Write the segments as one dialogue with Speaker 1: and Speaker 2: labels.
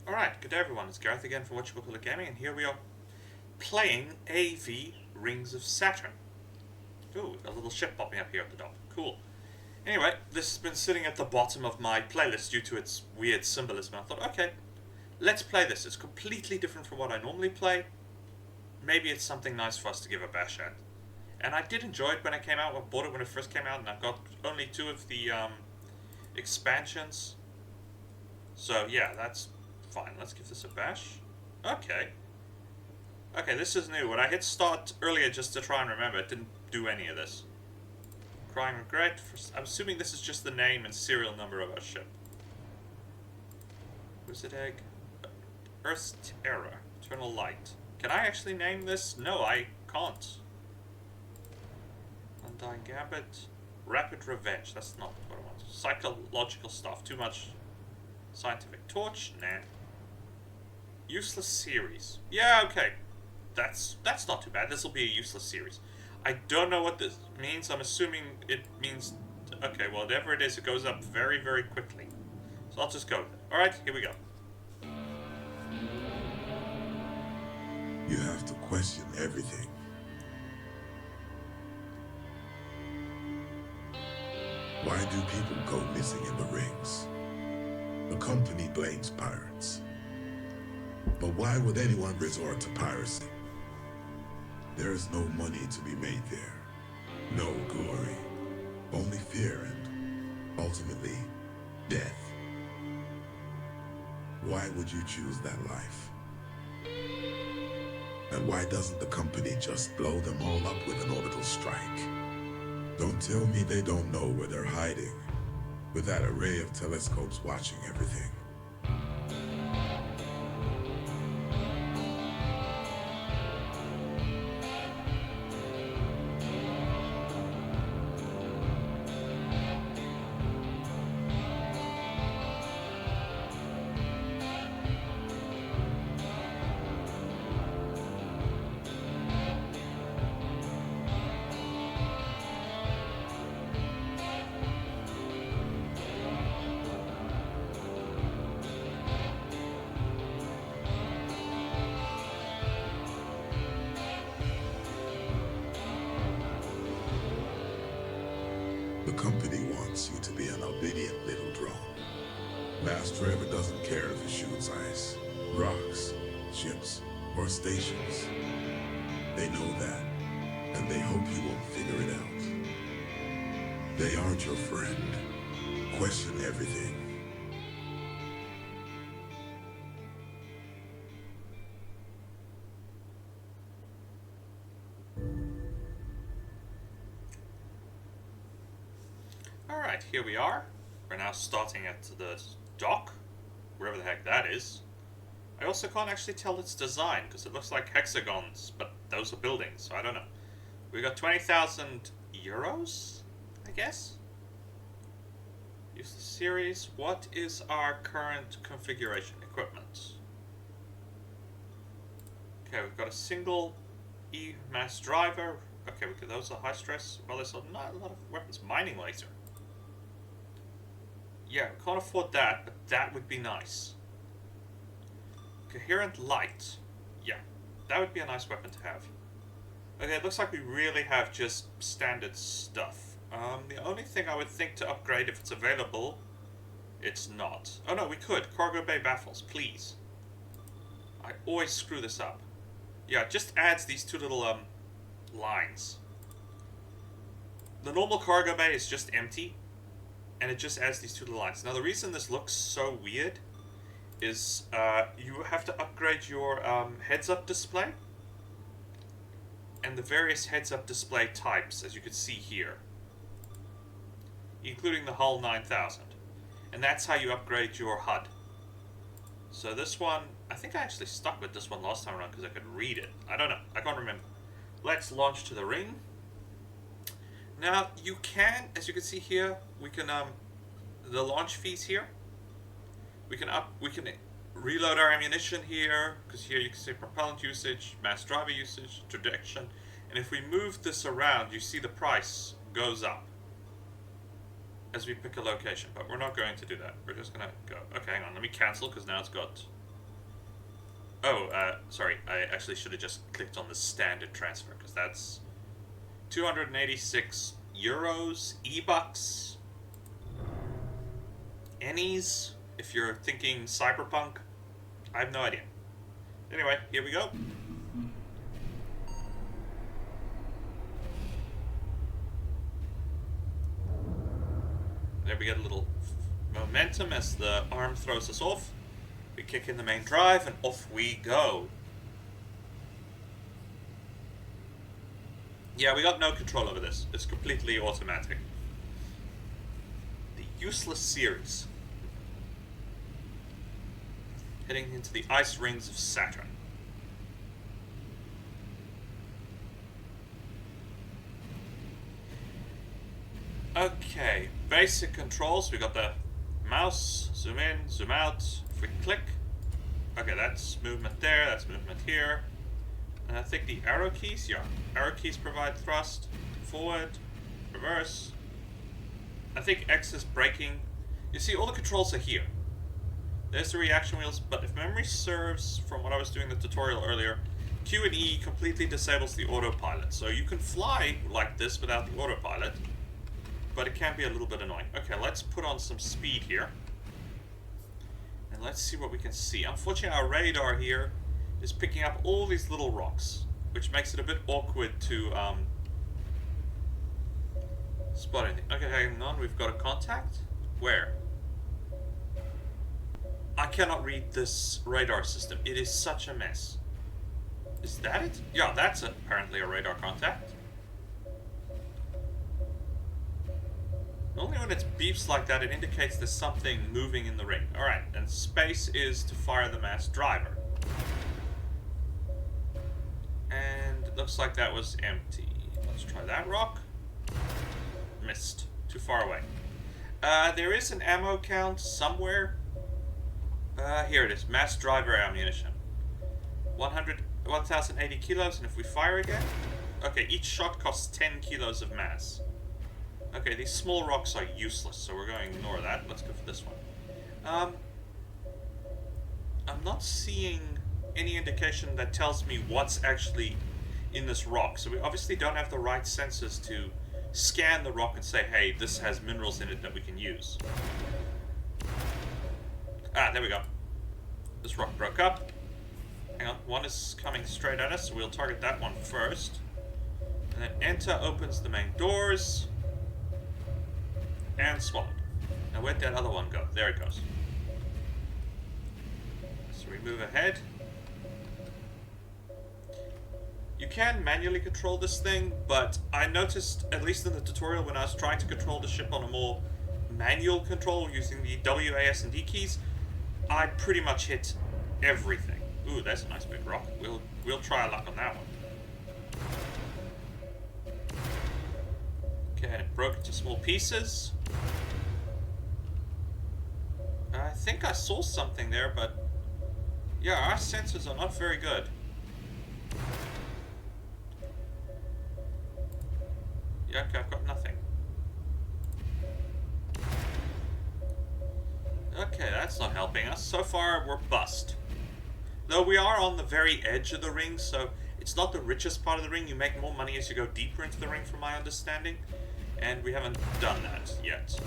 Speaker 1: Alright, good day everyone, it's Gareth again from Whatchamacallit Gaming, and here we are playing AV Rings of Saturn. Ooh, a little ship popping up here at the top. Cool. Anyway, this has been sitting at the bottom of my playlist due to its weird symbolism. I thought, okay, let's play this. It's completely different from what I normally play. Maybe it's something nice for us to give a bash at. And I did enjoy it when it came out. I bought it when it first came out, and I've got only two of the expansions. So yeah, that's fine. Let's give this a bash. Okay. Okay, this is new. When I hit start earlier just to try and remember, it didn't do any of this. Crying regret. I'm assuming this is just the name and serial number of our ship. Wizard Egg. Earth's Terror. Eternal Light. Can I actually name this? No, I can't. Undying Gambit. Rapid Revenge. That's not what I want. Psychological stuff. Too much. Scientific Torch. Nah. Useless series. Yeah, okay. That's not too bad. This will be a useless series. I don't know what this means. I'm assuming it means... Okay, well, whatever it is, it goes up very, very quickly. So I'll just go with it. Alright, here we go.
Speaker 2: You have to question everything. Why do people go missing in the rings? The company blames pirates. But why would anyone resort to piracy? There is no money to be made there. No glory. Only fear and, ultimately, death. Why would you choose that life? And why doesn't the company just blow them all up with an orbital strike? Don't tell me they don't know where they're hiding, with that array of telescopes watching everything. The company wants you to be an obedient little drone. Master ever doesn't care if it shoots ice, rocks, ships, or stations. They know that, and they hope you won't figure it out. They aren't your friend. Question everything.
Speaker 1: Alright, here we are. We're now starting at the dock, wherever the heck that is. I also can't actually tell its design, because it looks like hexagons, but those are buildings, so I don't know. We got 20,000 euros, I guess? Use the series. What is our current configuration? Equipment. Okay, we've got a single E-mass driver. Okay, those are high stress. Well, there's not a lot of weapons. Mining laser. Yeah, we can't afford that, but that would be nice. Coherent light. Yeah, that would be a nice weapon to have. Okay, it looks like we really have just standard stuff. The only thing I would think to upgrade if it's available, it's not. Oh no, we could. Cargo bay baffles, please. I always screw this up. Yeah, it just adds these two little lines. The normal cargo bay is just empty, and it just adds these two little lines. Now the reason this looks so weird is you have to upgrade your heads-up display and the various heads-up display types, as you can see here, including the Hull 9000. And that's how you upgrade your HUD. So this one, I think I actually stuck with this one last time around because I could read it. I don't know. I can't remember. Let's launch to the ring. Now, you can, as you can see here, we can, the launch fees here. We can reload our ammunition here, because here you can see propellant usage, mass driver usage, trajectory, and if we move this around, you see the price goes up as we pick a location, but we're not going to do that. We're just going to go. Okay, hang on, let me cancel, because now it's got Oh, sorry. I actually should have just clicked on the standard transfer because that's 286 euros, E-bucks, Ennies, if you're thinking cyberpunk. I have no idea. Anyway, here we go. There we get a little momentum as the arm throws us off. We kick in the main drive and off we go. Yeah, we got no control over this. It's completely automatic. The useless series. Heading into the ice rings of Saturn. Okay, basic controls. We got the mouse, zoom in, zoom out. If we click, okay, that's movement there, that's movement here. And I think the arrow keys, yeah, arrow keys provide thrust, forward, reverse. I think X is braking. You see, all the controls are here. There's the reaction wheels, but if memory serves from what I was doing in the tutorial earlier, Q and E completely disables the autopilot. So you can fly like this without the autopilot, but it can be a little bit annoying. Okay, let's put on some speed here. And let's see what we can see. Unfortunately, our radar here is picking up all these little rocks, which makes it a bit awkward to spot anything. Okay, hang on, we've got a contact. Where? I cannot read this radar system. It is such a mess. Is that it? Yeah, that's apparently a radar contact. Only when it beeps like that, it indicates there's something moving in the ring. Alright, and space is to fire the mass driver. And it looks like that was empty. Let's try that rock. Missed. Too far away. There is an ammo count somewhere. Here it is. Mass driver ammunition. 1,080 kilos, and if we fire again... Okay, each shot costs 10 kilos of mass. Okay, these small rocks are useless, so we're going to ignore that. Let's go for this one. I'm not seeing any indication that tells me what's actually in this rock. So we obviously don't have the right sensors to scan the rock and say, hey, this has minerals in it that we can use. Ah, there we go. This rock broke up. Hang on, one is coming straight at us, so we'll target that one first. And then enter opens the main doors. And swallowed. Now where'd that other one go? There it goes. So we move ahead. You can manually control this thing, but I noticed, at least in the tutorial, when I was trying to control the ship on a more manual control using the W, A, S, and D keys, I pretty much hit everything. Ooh, that's a nice big rock. We'll try our luck on that one. Okay, and it broke into small pieces. I think I saw something there, but yeah, our sensors are not very good. Yeah, okay, I've got nothing. Okay, that's not helping us. So far, we're bust. Though we are on the very edge of the ring, so it's not the richest part of the ring. You make more money as you go deeper into the ring, from my understanding. And we haven't done that yet.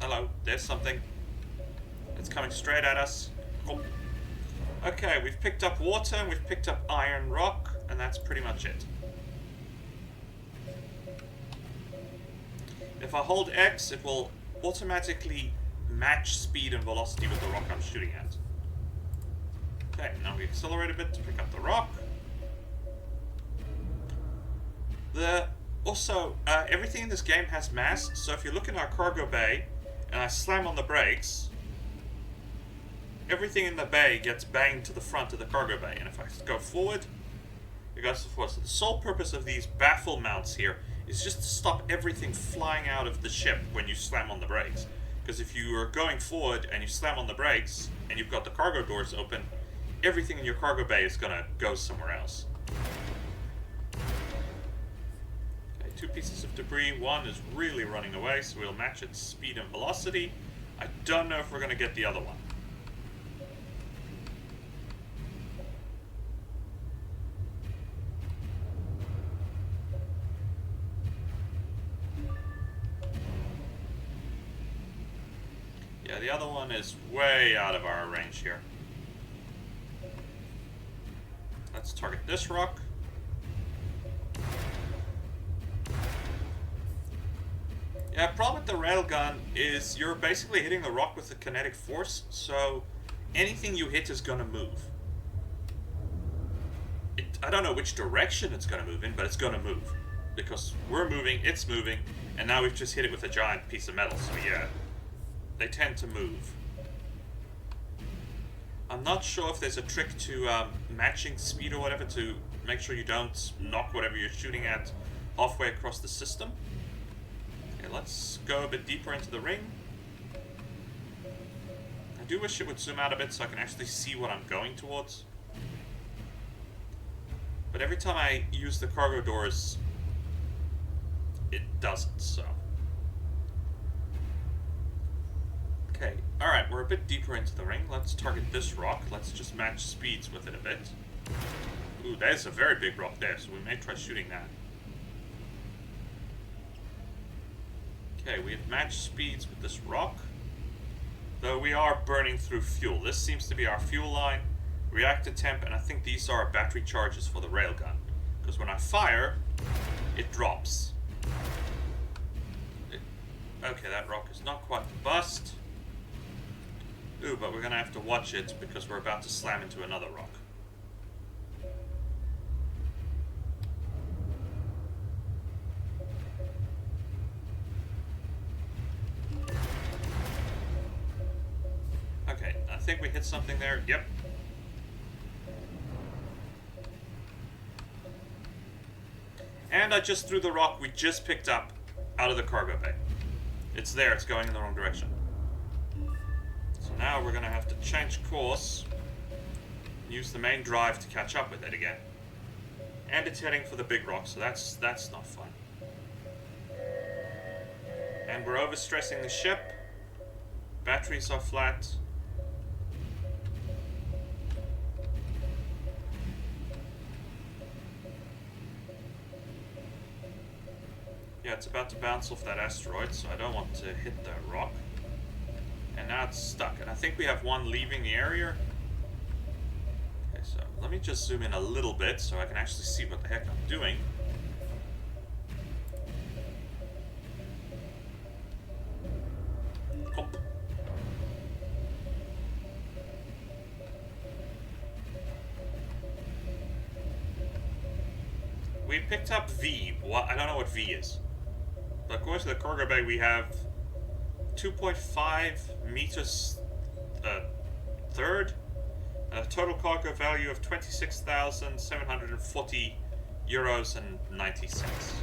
Speaker 1: Hello, there's something. It's coming straight at us. Cool. Okay, we've picked up water, and we've picked up iron rock, and that's pretty much it. If I hold X, it will automatically match speed and velocity with the rock I'm shooting at. Okay, now we accelerate a bit to pick up the rock. Everything in this game has mass, so if you look in our cargo bay, and I slam on the brakes, everything in the bay gets banged to the front of the cargo bay, and if I go forward, it goes forward. So the sole purpose of these baffle mounts here is just to stop everything flying out of the ship when you slam on the brakes. Because if you are going forward and you slam on the brakes, and you've got the cargo doors open, everything in your cargo bay is going to go somewhere else. Okay, 2 pieces of debris. One is really running away, so we'll match its speed and velocity. I don't know if we're going to get the other one. Yeah, the other one is way out of our range here. Let's target this rock. Yeah, problem with the railgun is you're basically hitting the rock with a kinetic force, so anything you hit is gonna move. I don't know which direction it's gonna move in, but it's gonna move. Because we're moving, it's moving, and now we've just hit it with a giant piece of metal, so yeah. They tend to move. I'm not sure if there's a trick to matching speed or whatever to make sure you don't knock whatever you're shooting at halfway across the system. Okay, let's go a bit deeper into the ring. I do wish it would zoom out a bit so I can actually see what I'm going towards. But every time I use the cargo doors, it doesn't, so. Okay, alright, we're a bit deeper into the ring. Let's target this rock. Let's just match speeds with it a bit. Ooh, there's a very big rock there, so we may try shooting that. Okay, we have matched speeds with this rock. Though we are burning through fuel. This seems to be our fuel line, reactor temp, and I think these are our battery charges for the railgun. Because when I fire, it drops. Okay, that rock is not quite the bust. Ooh, but we're gonna have to watch it because we're about to slam into another rock. Okay, I think we hit something there. Yep. And I just threw the rock we just picked up out of the cargo bay. It's there, it's going in the wrong direction. So now we're going to have to change course, use the main drive to catch up with it again. And it's heading for the big rock, so that's not fun. And we're overstressing the ship. Batteries are flat. Yeah, it's about to bounce off that asteroid, so I don't want to hit that rock. And now it's stuck, and I think we have one leaving the area. Okay, so let me just zoom in a little bit so I can actually see what the heck I'm doing. Hop. We picked up V. Well, I don't know what V is. But according to the cargo bay, we have 2.5 meters third, a total cargo value of 26,740 euros and 90 cents.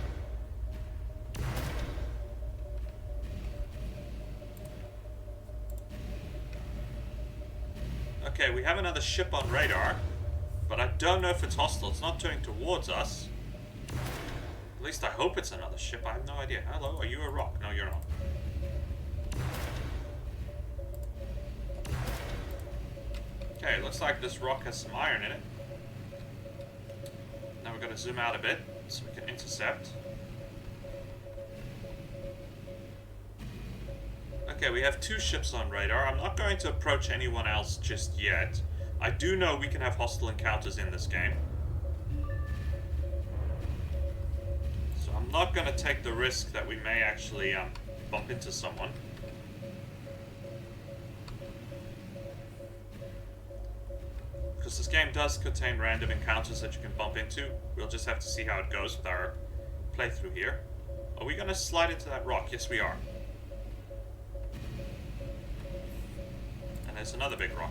Speaker 1: Okay, we have another ship on radar, but I don't know if it's hostile. It's not turning towards us. At least I hope it's another ship. I have no idea. Hello, are you a rock? No, you're not. Okay, looks like this rock has some iron in it. Now we're going to zoom out a bit so we can intercept. Okay, we have two ships on radar. I'm not going to approach anyone else just yet. I do know we can have hostile encounters in this game. So I'm not going to take the risk that we may actually bump into someone. Because this game does contain random encounters that you can bump into. We'll just have to see how it goes with our playthrough here. Are we going to slide into that rock? Yes, we are. And there's another big rock.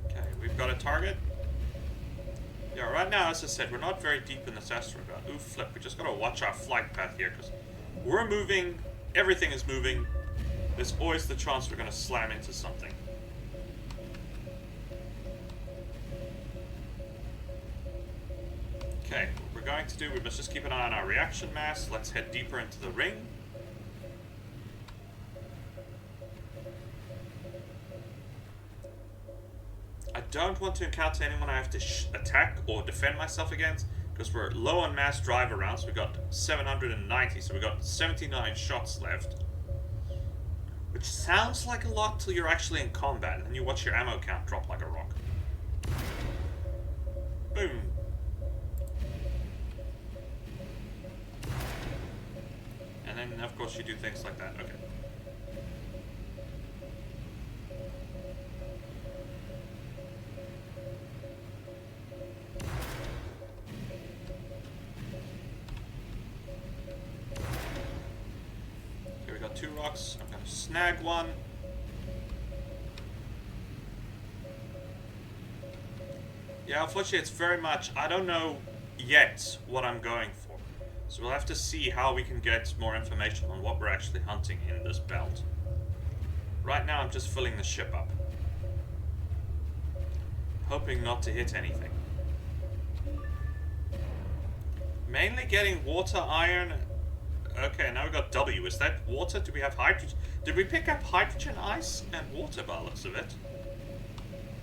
Speaker 1: Okay, we've got a target. Yeah, right now, as I said, we're not very deep in this asteroid belt. Ooh, flip. We just got to watch our flight path here, because we're moving, everything is moving. There's always the chance we're going to slam into something. Okay, we're we're going to do, we must just keep an eye on our reaction mass. Let's head deeper into the ring. I don't want to encounter anyone I have to attack or defend myself against, because we're low on mass drive around, so we got 790, so we got 79 shots left. Which sounds like a lot till you're actually in combat, and then you watch your ammo count drop like a rock. Boom. And then, of course, you do things like that. Okay. Okay, we got 2 rocks. I'm gonna snag one. Yeah, unfortunately, it's very much, I don't know yet what I'm going for. So we'll have to see how we can get more information on what we're actually hunting in this belt. Right now, I'm just filling the ship up. Hoping not to hit anything. Mainly getting water, iron. Okay, now we got W. Is that water? Do we have hydrogen? Did we pick up hydrogen, ice, and water by the looks of it?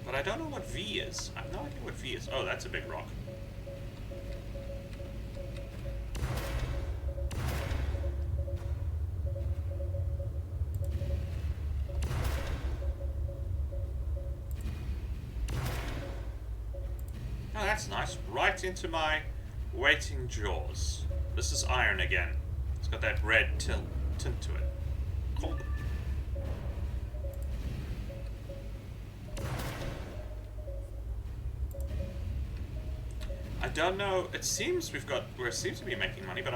Speaker 1: But I don't know what V is. I have no idea what V is. Oh, that's a big rock. Oh, that's nice. Right into my waiting jaws. This is iron again. It's got that red tint to it. Cool. I don't know. It seems we seem to be making money, but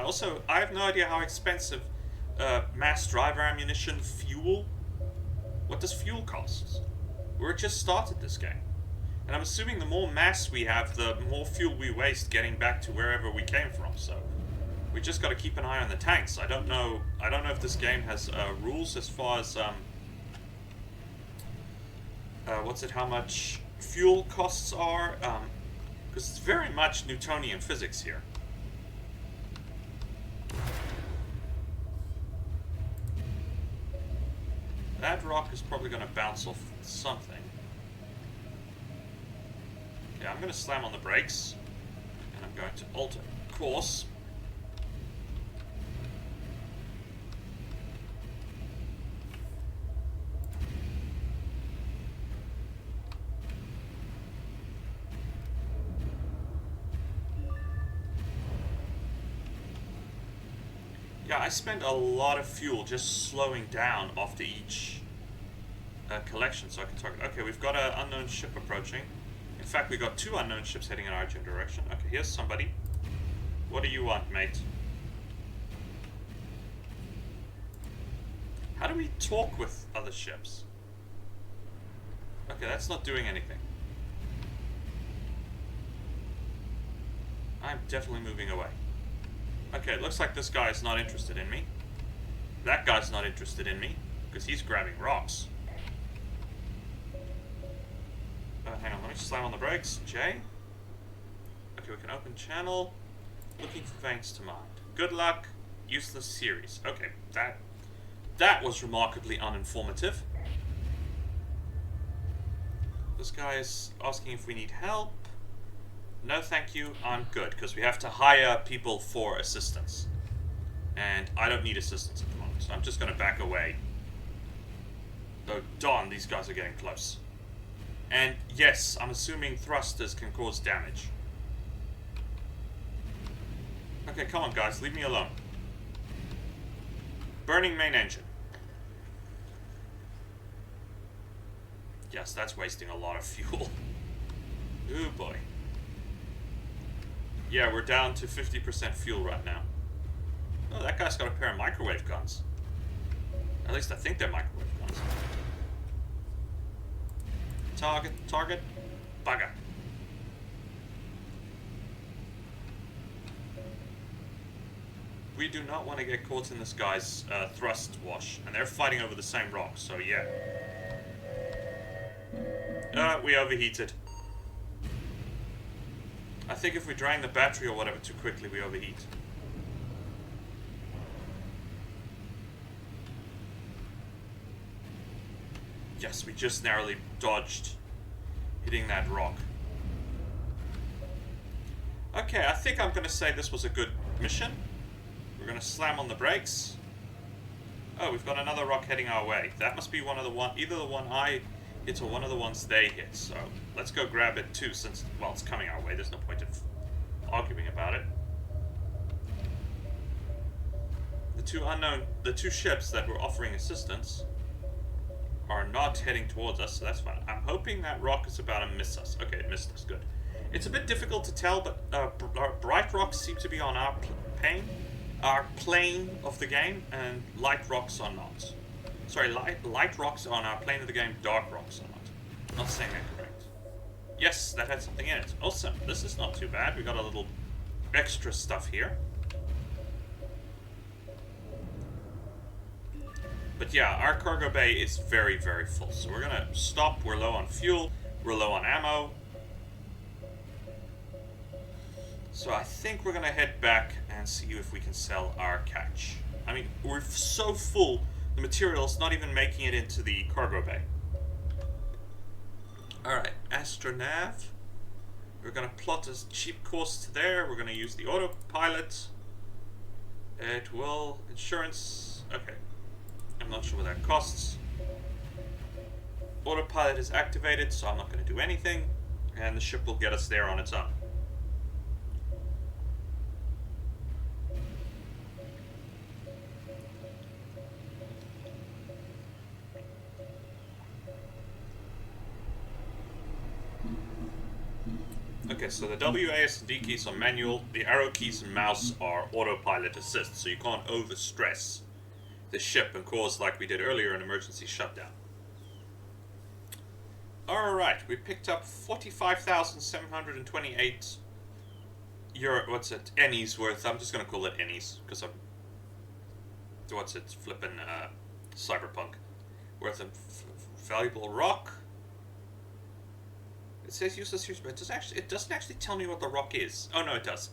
Speaker 1: I have no idea how expensive mass driver ammunition, fuel. What does fuel cost? We're just started this game, and I'm assuming the more mass we have, the more fuel we waste getting back to wherever we came from. So we just got to keep an eye on the tanks. I don't know if this game has rules as far as how much fuel costs are. Because it's very much Newtonian physics here. That rock is probably going to bounce off something. Okay, I'm going to slam on the brakes. And I'm going to alter course. Yeah, I spent a lot of fuel just slowing down after each collection so I can target. Okay, we've got an unknown ship approaching. In fact, we got 2 unknown ships heading in our direction. Okay, here's somebody. What do you want, mate? How do we talk with other ships? Okay, that's not doing anything. I'm definitely moving away. Okay, it looks like this guy is not interested in me. That guy's not interested in me, because he's grabbing rocks. Hang on, let me just slam on the brakes. J. Okay, we can open channel. Looking for veins to mine. Good luck. Useless series. Okay, that was remarkably uninformative. This guy is asking if we need help. No, thank you. I'm good, because we have to hire people for assistance. And I don't need assistance at the moment, so I'm just going to back away. Though, darn, these guys are getting close. And yes, I'm assuming thrusters can cause damage. Okay, come on, guys. Leave me alone. Burning main engine. Yes, that's wasting a lot of fuel. Ooh, boy. Yeah, we're down to 50% fuel right now. Oh, that guy's got a pair of microwave guns. At least I think they're microwave guns. Target, bugger. We do not want to get caught in this guy's thrust wash, and they're fighting over the same rock, so yeah. We overheated. I think if we drain the battery or whatever too quickly, we overheat. Yes, we just narrowly dodged hitting that rock. Okay, I think I'm going to say this was a good mission. We're going to slam on the brakes. Oh, we've got another rock heading our way. That must be either the one I hit or one of the ones they hit. So let's go grab it too, since, well, it's coming our way. There's no point in arguing about it. The two ships that were offering assistance are not heading towards us, so that's fine. I'm hoping that rock is about to miss us. Okay, it missed us. Good. It's a bit difficult to tell, but bright rocks seem to be on our plane of the game, and light rocks are not. Sorry, light rocks are on our plane of the game, dark rocks are not. I'm not saying that correct. Yes, that had something in it. Awesome. This is not too bad. We got a little extra stuff here. But yeah, our cargo bay is very, very full. So we're gonna stop. We're low on fuel. We're low on ammo. So I think we're gonna head back and see if we can sell our catch. I mean, we're so full, the material's not even making it into the cargo bay. Alright, astronav. We're gonna plot a cheap course to there. We're gonna use the autopilot. It will... insurance... okay. I'm not sure what that costs. Autopilot is activated, so I'm not gonna do anything. And the ship will get us there on its own. Okay, so the W, A, S, and D keys are manual. The arrow keys and mouse are autopilot assist, so you can't overstress the ship and cause, like we did earlier, an emergency shutdown. Alright, we picked up 45,728 euro, what's it, ennies worth. I'm just going to call it ennies, because I'm, what's it, flipping cyberpunk. Worth of valuable rock. It says useless here, but it doesn't actually tell me what the rock is. Oh no, it does.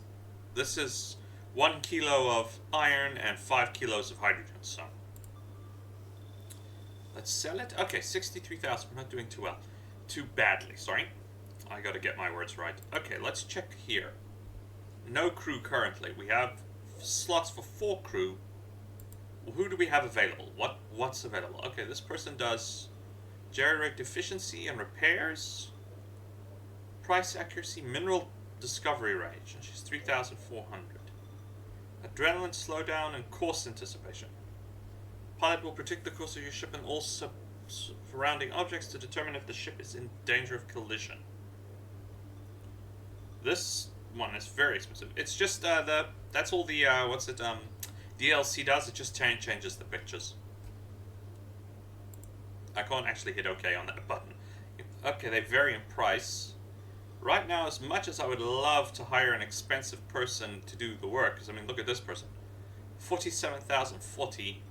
Speaker 1: This is 1 kilo of iron and 5 kilos of hydrogen, so let's sell it. Okay, 63,000. We're not doing too well. Too badly, sorry. I gotta get my words right. Okay, let's check here. No crew currently. We have slots for 4 crew. Well, who do we have available? What's available? Okay, this person does jerry-rig deficiency and repairs. Price accuracy, mineral discovery range, and she's 3,400. Adrenaline slowdown and course anticipation. Pilot will predict the course of your ship and all surrounding objects to determine if the ship is in danger of collision. This one is very expensive. It's just that's all the DLC does. It just changes the pictures. I can't actually hit OK on that button. Okay, they vary in price. Right now, as much as I would love to hire an expensive person to do the work, because I mean, look at this person. 47,040,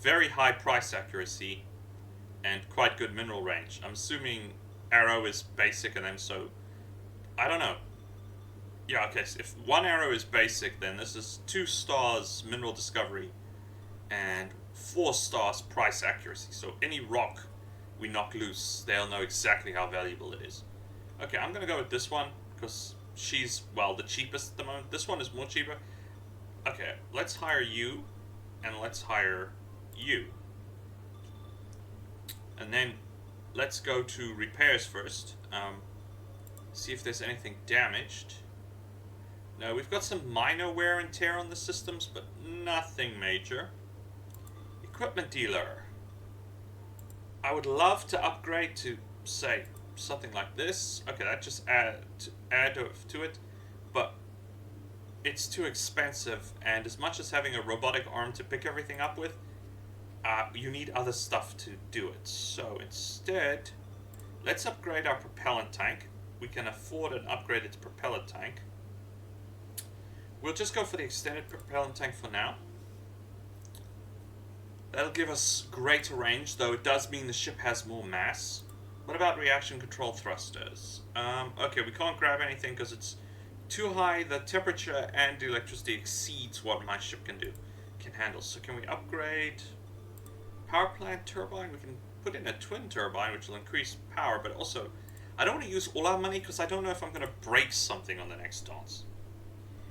Speaker 1: very high price accuracy, and quite good mineral range. I'm assuming arrow is basic and then so, I don't know. Yeah, okay, so if 1 arrow is basic, then this is 2 stars mineral discovery, and 4 stars price accuracy. So any rock we knock loose, they'll know exactly how valuable it is. Okay, I'm going to go with this one, because she's, well, the cheapest at the moment. This one is more cheaper. Okay, let's hire you, and let's hire you. And then, let's go to repairs first. See if there's anything damaged. No, we've got some minor wear and tear on the systems, but nothing major. Equipment dealer. I would love to upgrade to, say, something like this. Okay, that just add to it, but it's too expensive, and as much as having a robotic arm to pick everything up with, you need other stuff to do it. So instead, let's upgrade our propellant tank. We can afford an upgraded propellant tank. We'll just go for the extended propellant tank for now. That'll give us greater range, though it does mean the ship has more mass. What about reaction control thrusters? Okay, we can't grab anything because it's Too high, the temperature and the electricity exceeds what my ship can handle. So can we upgrade power plant turbine? We can put in a twin turbine, which will increase power, but also I don't want to use all our money because I don't know if I'm going to break something on the next dance.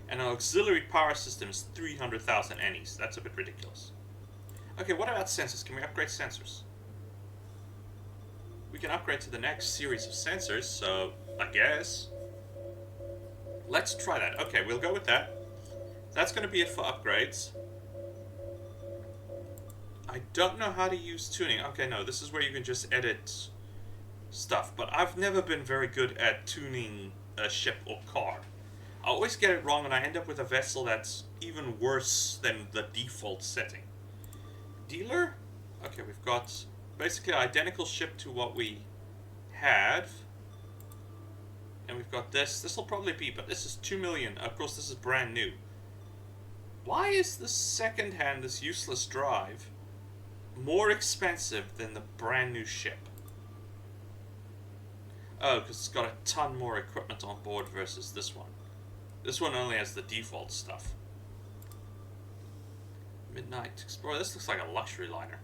Speaker 1: And an auxiliary power system is 300,000 ennies. That's a bit ridiculous. Okay, what about sensors? Can we upgrade sensors? We can upgrade to the next series of sensors, so I guess let's try that. Okay, we'll go with that. That's going to be it for upgrades. I don't know how to use tuning. Okay, no, this is where you can just edit stuff. But I've never been very good at tuning a ship or car. I always get it wrong and I end up with a vessel that's even worse than the default setting. Dealer? Okay, we've got basically an identical ship to what we had. And we've got this. This will probably be, but this is 2 million. Of course, this is brand new. Why is the second-hand, this useless drive, more expensive than the brand new ship? Oh, because it's got a ton more equipment on board versus this one. This one only has the default stuff. Midnight Explorer. This looks like a luxury liner.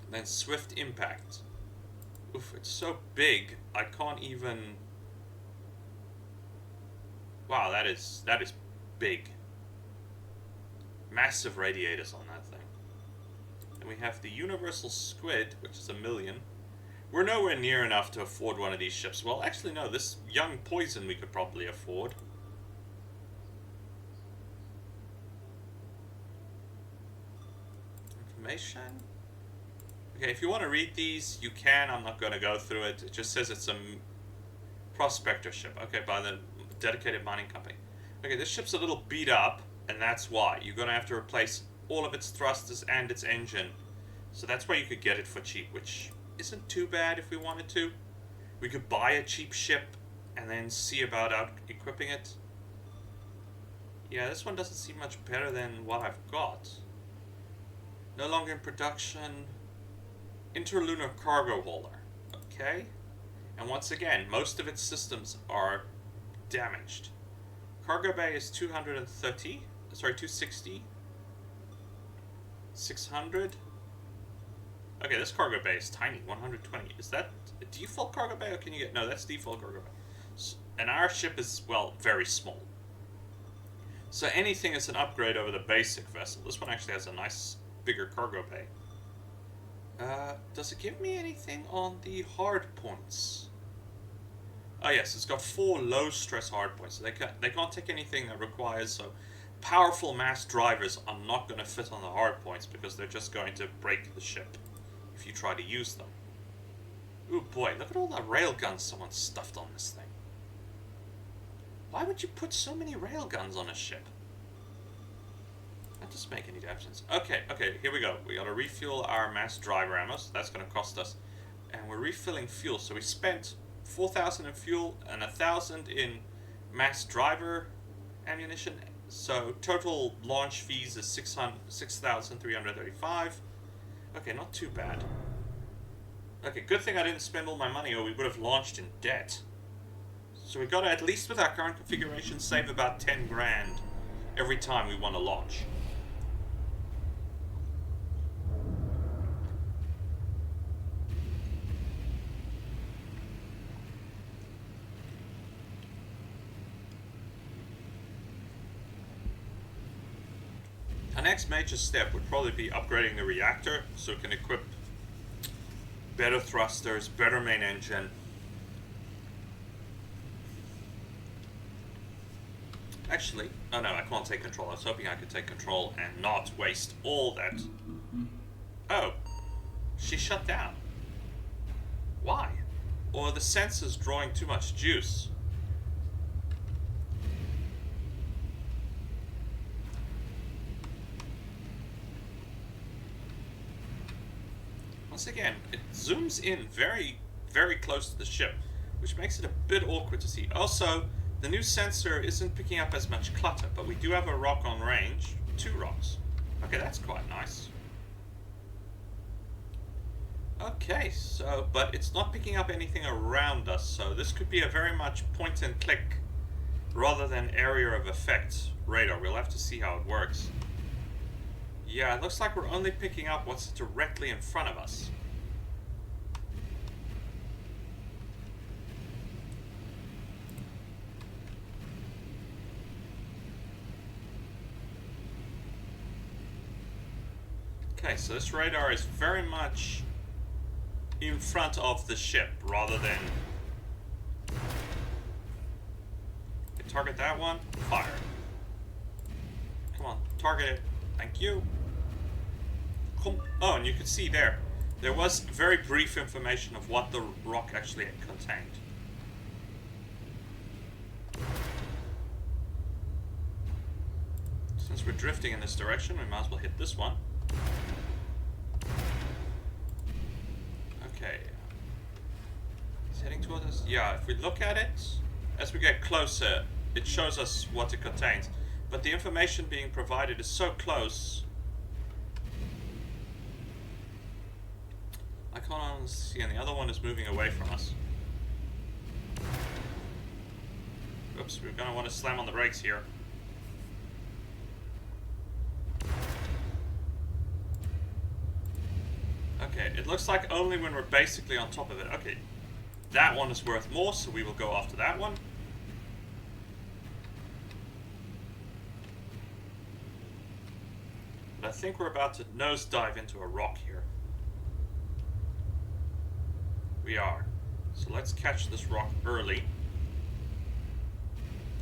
Speaker 1: And then Swift Impact. Oof, it's so big, I can't even... Wow, that is big. Massive radiators on that thing. And we have the Universal Squid, which is 1 million. We're nowhere near enough to afford one of these ships. Well, actually, no. This Young Poison we could probably afford. Information. Okay, if you want to read these, you can. I'm not going to go through it. It just says it's a prospector ship. Okay, by the dedicated mining company. Okay, this ship's a little beat up, and that's why. You're going to have to replace all of its thrusters and its engine. So that's why you could get it for cheap, which isn't too bad if we wanted to. We could buy a cheap ship and then see about equipping it. Yeah, this one doesn't seem much better than what I've got. No longer in production. Interlunar cargo holder. Okay. And once again, most of its systems are damaged. Cargo bay is 230. Sorry, 260. 600. Okay, this cargo bay is tiny, 120. Is that a default cargo bay, or can you get... No, that's default cargo bay. And our ship is, well, very small. So anything is an upgrade over the basic vessel. This one actually has a nice, bigger cargo bay. Does it give me anything on the hard points? Oh yes, it's got 4 low-stress hard points. So they can't take anything that requires... So powerful mass drivers are not going to fit on the hard points because they're just going to break the ship if you try to use them. Ooh boy, look at all the railguns someone stuffed on this thing. Why would you put so many railguns on a ship? That doesn't make any damn sense. Okay, here we go. We gotta refuel our mass driver ammo, so that's gonna cost us. And we're refilling fuel, so we spent 4,000 in fuel and 1,000 in mass driver ammunition. So total launch fees is 6,335. Okay, not too bad. Okay, good thing I didn't spend all my money or we would have launched in debt. So we gotta, at least with our current configuration, save about 10 grand every time we want to launch. Our next major step would probably be upgrading the reactor so it can equip better thrusters, better main engine. Actually, oh no, I can't take control. I was hoping I could take control and not waste all that. Oh, she shut down. Why? Or the sensor's drawing too much juice? Once again, it zooms in very, very close to the ship, which makes it a bit awkward to see. Also, the new sensor isn't picking up as much clutter, but we do have a rock on range. 2 rocks. Okay, that's quite nice. Okay, so, but it's not picking up anything around us, so this could be a very much point and click rather than area of effect radar. We'll have to see how it works. Yeah, it looks like we're only picking up what's directly in front of us. Okay, so this radar is very much in front of the ship rather than... Okay, target that one, fire. Come on, target it. Thank you. Come. Oh, and you can see there was very brief information of what the rock actually contained. Since we're drifting in this direction, we might as well hit this one. Okay. It's heading towards us. Yeah, if we look at it, as we get closer, it shows us what it contains. But the information being provided is so close. I can't honestly see, and the other one is moving away from us. Oops, we're going to want to slam on the brakes here. Okay, it looks like only when we're basically on top of it. Okay, that one is worth more, so we will go after that one. But I think we're about to nosedive into a rock here. We are. So let's catch this rock early.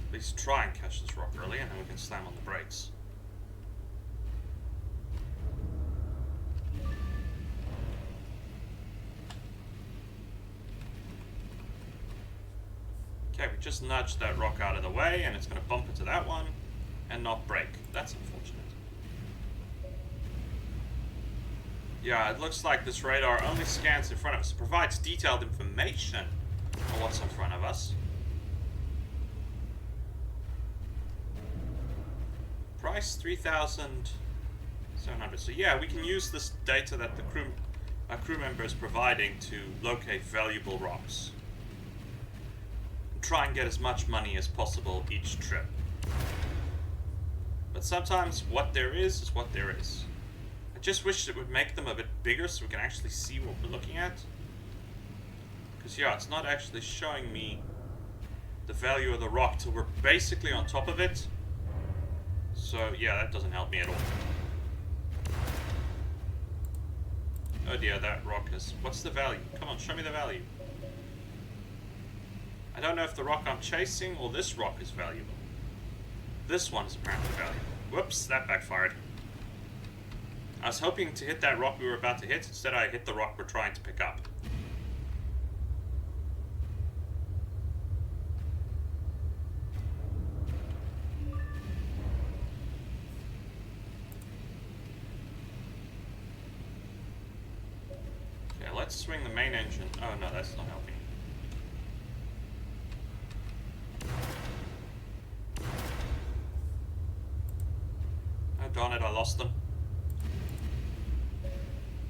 Speaker 1: At least try and catch this rock early, and then we can slam on the brakes. Okay, we just nudged that rock out of the way, and it's going to bump into that one and not brake. That's unfortunate. Yeah, it looks like this radar only scans in front of us. It provides detailed information on what's in front of us. Price 3,700. So yeah, we can use this data that the crew member is providing to locate valuable rocks. Try and get as much money as possible each trip. But sometimes what there is what there is. I just wish it would make them a bit bigger so we can actually see what we're looking at. Because yeah, it's not actually showing me the value of the rock till we're basically on top of it. So yeah, that doesn't help me at all. Oh dear, that rock is... What's the value? Come on, show me the value. I don't know if the rock I'm chasing or this rock is valuable. This one is apparently valuable. Whoops, that backfired. I was hoping to hit that rock we were about to hit. Instead, I hit the rock we're trying to pick up. Okay, let's swing the main engine. Oh no, that's not helping. Oh darn it, I lost them.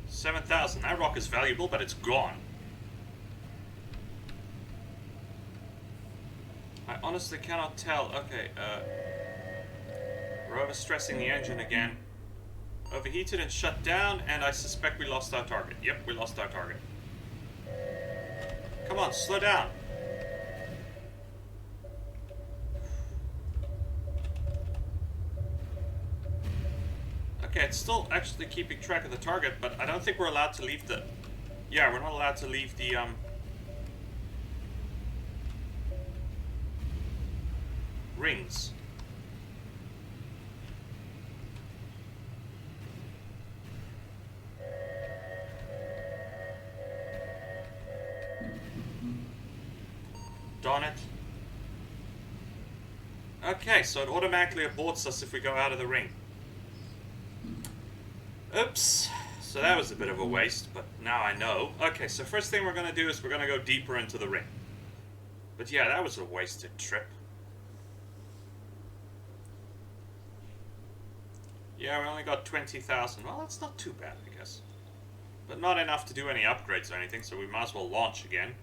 Speaker 1: 7,000. That rock is valuable, but it's gone. I honestly cannot tell. Okay, we're overstressing the engine again. Overheated and shut down, and I suspect we lost our target. Yep, we lost our target. Come on, slow down. Okay, it's still actually keeping track of the target, but I don't think we're allowed to leave the... Yeah, we're not allowed to leave the, rings. Darn it. Okay, so it automatically aborts us if we go out of the ring. Oops. So that was a bit of a waste, but now I know. Okay, so first thing we're going to do is we're going to go deeper into the ring. But yeah, that was a wasted trip. Yeah, we only got 20,000. Well, that's not too bad, I guess. But not enough to do any upgrades or anything, so we might as well launch again.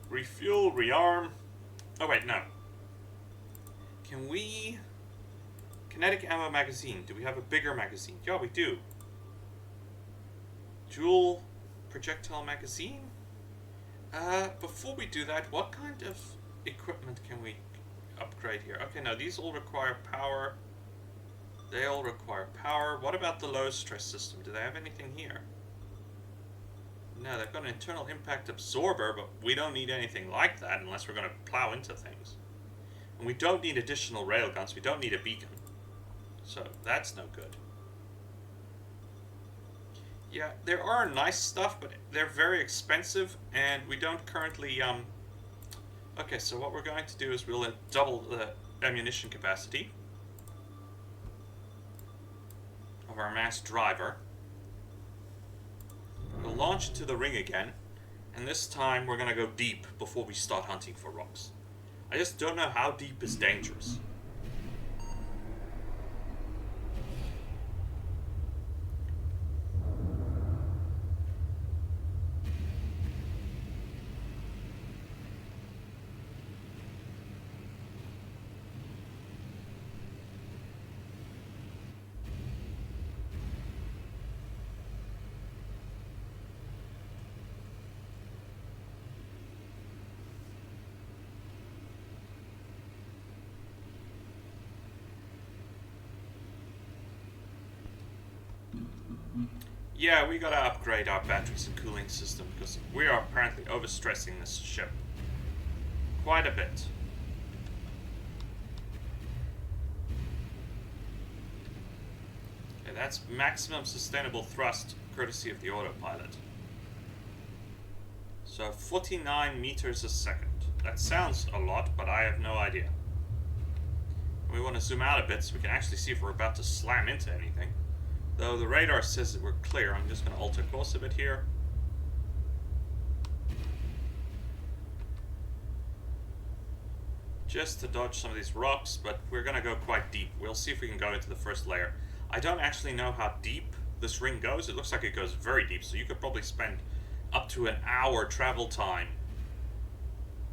Speaker 1: Refuel, rearm. Oh wait, no. Can we... Kinetic ammo magazine. Do we have a bigger magazine? Yeah, we do. Dual projectile magazine? Before we do that, what kind of equipment can we upgrade here? Okay, now these all require power. They all require power. What about the low stress system? Do they have anything here? No, they've got an internal impact absorber, but we don't need anything like that unless we're going to plow into things. And we don't need additional railguns. We don't need a beacon. So that's no good. Yeah, there are nice stuff, but they're very expensive, and we don't currently, Okay, so what we're going to do is we'll double the ammunition capacity of our mass driver. We'll launch into the ring again, and this time we're going to go deep before we start hunting for rocks. I just don't know how deep is dangerous. Yeah, we gotta upgrade our batteries and cooling system because we are apparently overstressing this ship quite a bit. Okay, that's maximum sustainable thrust courtesy of the autopilot. So 49 meters a second. That sounds a lot, but I have no idea. We want to zoom out a bit so we can actually see if we're about to slam into anything. Though the radar says that we're clear, I'm just going to alter course a bit here. Just to dodge some of these rocks, but we're going to go quite deep. We'll see if we can go into the first layer. I don't actually know how deep this ring goes. It looks like it goes very deep, so you could probably spend up to an hour travel time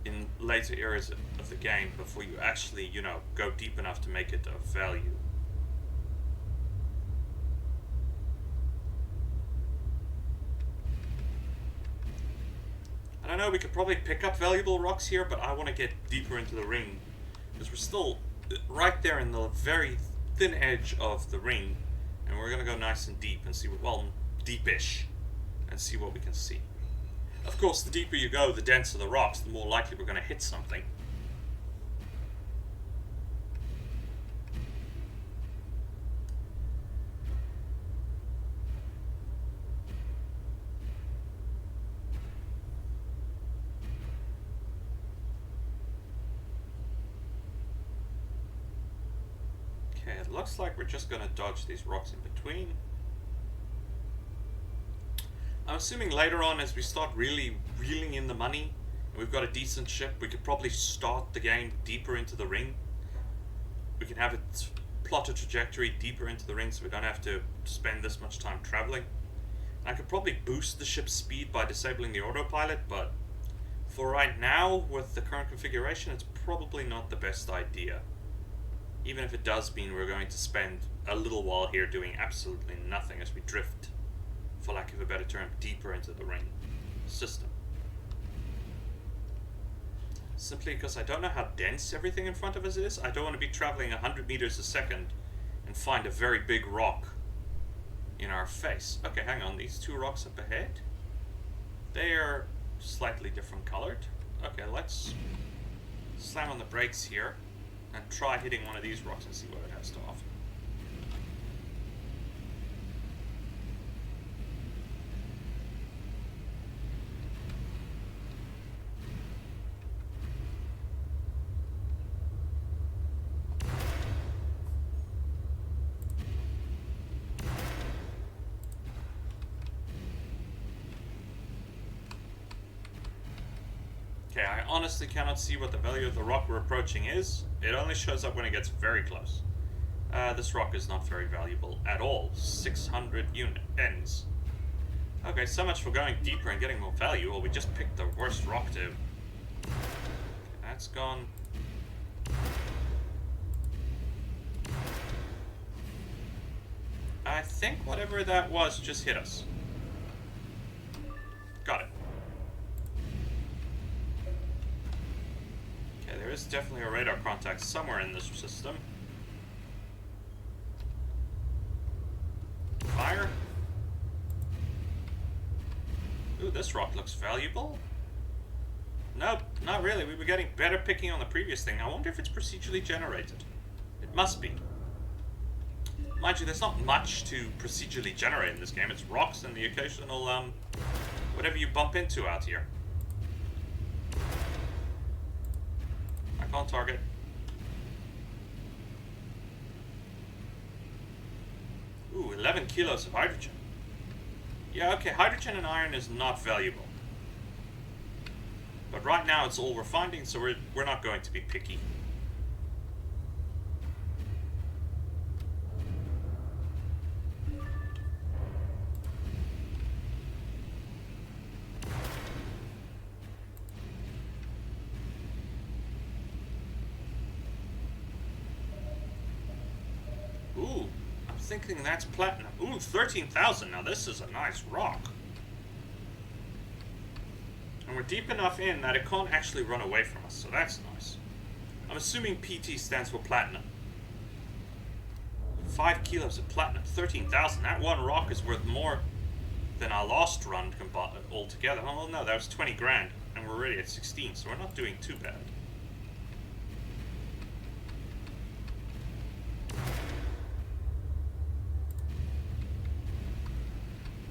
Speaker 1: in later areas of the game before you actually, you know, go deep enough to make it of value. I don't know, we could probably pick up valuable rocks here, but I want to get deeper into the ring. Because we're still right there in the very thin edge of the ring. And we're going to go nice and deep and see what, well, deepish. And see what we can see. Of course, the deeper you go, the denser the rocks, the more likely we're going to hit something. Okay, it looks like we're just going to dodge these rocks in between. I'm assuming later on, as we start really reeling in the money, and we've got a decent ship, we could probably start the game deeper into the ring. We can have it plot a trajectory deeper into the ring so we don't have to spend this much time traveling. And I could probably boost the ship's speed by disabling the autopilot, but for right now, with the current configuration, it's probably not the best idea. Even if it does mean we're going to spend a little while here doing absolutely nothing as we drift, for lack of a better term, deeper into the ring system. Simply because I don't know how dense everything in front of us is. I don't want to be traveling 100 meters a second and find a very big rock in our face. Okay, hang on, these two rocks up ahead, they are slightly different colored. Okay, let's slam on the brakes here and try hitting one of these rocks and see what it has to offer. Okay, I honestly cannot see what the value of the rock we're approaching is. It only shows up when it gets very close. This rock is not very valuable at all. 600 ends. Okay, so much for going deeper and getting more value. Well, we just picked the worst rock to... Okay, that's gone. think whatever that was just hit us. Got it. Okay, there is definitely a radar contact somewhere in this system. Fire. Ooh, this rock looks valuable. Nope, not really. We were getting better picking on the previous thing. I wonder if it's procedurally generated. It must be. Mind you, there's not much to procedurally generate in this game. It's rocks and the occasional, whatever you bump into out here. I can't target. Ooh, 11 kilos of hydrogen. Yeah, okay, hydrogen and iron is not valuable. But right now it's all we're finding, so we're not going to be picky. Ooh, I'm thinking that's platinum. Ooh, 13,000. Now this is a nice rock. And we're deep enough in that it can't actually run away from us, so that's nice. I'm assuming PT stands for platinum. 5 kilos of platinum, 13,000. That one rock is worth more than our last run altogether. Oh no, that was 20 grand, and we're already at 16, so we're not doing too bad.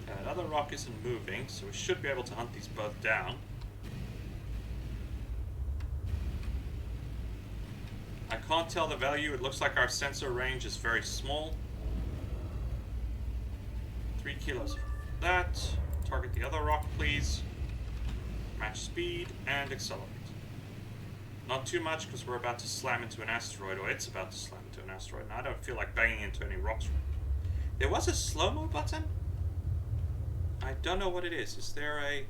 Speaker 1: That other rock isn't moving, so we should be able to hunt these both down. I can't tell the value. It looks like our sensor range is very small. 3 kilos of that. Target the other rock, please. Match speed and accelerate. Not too much because we're about to slam into an asteroid, or it's about to slam into an asteroid, and I don't feel like banging into any rocks. There was a slow-mo button? I don't know what it is. Is there a...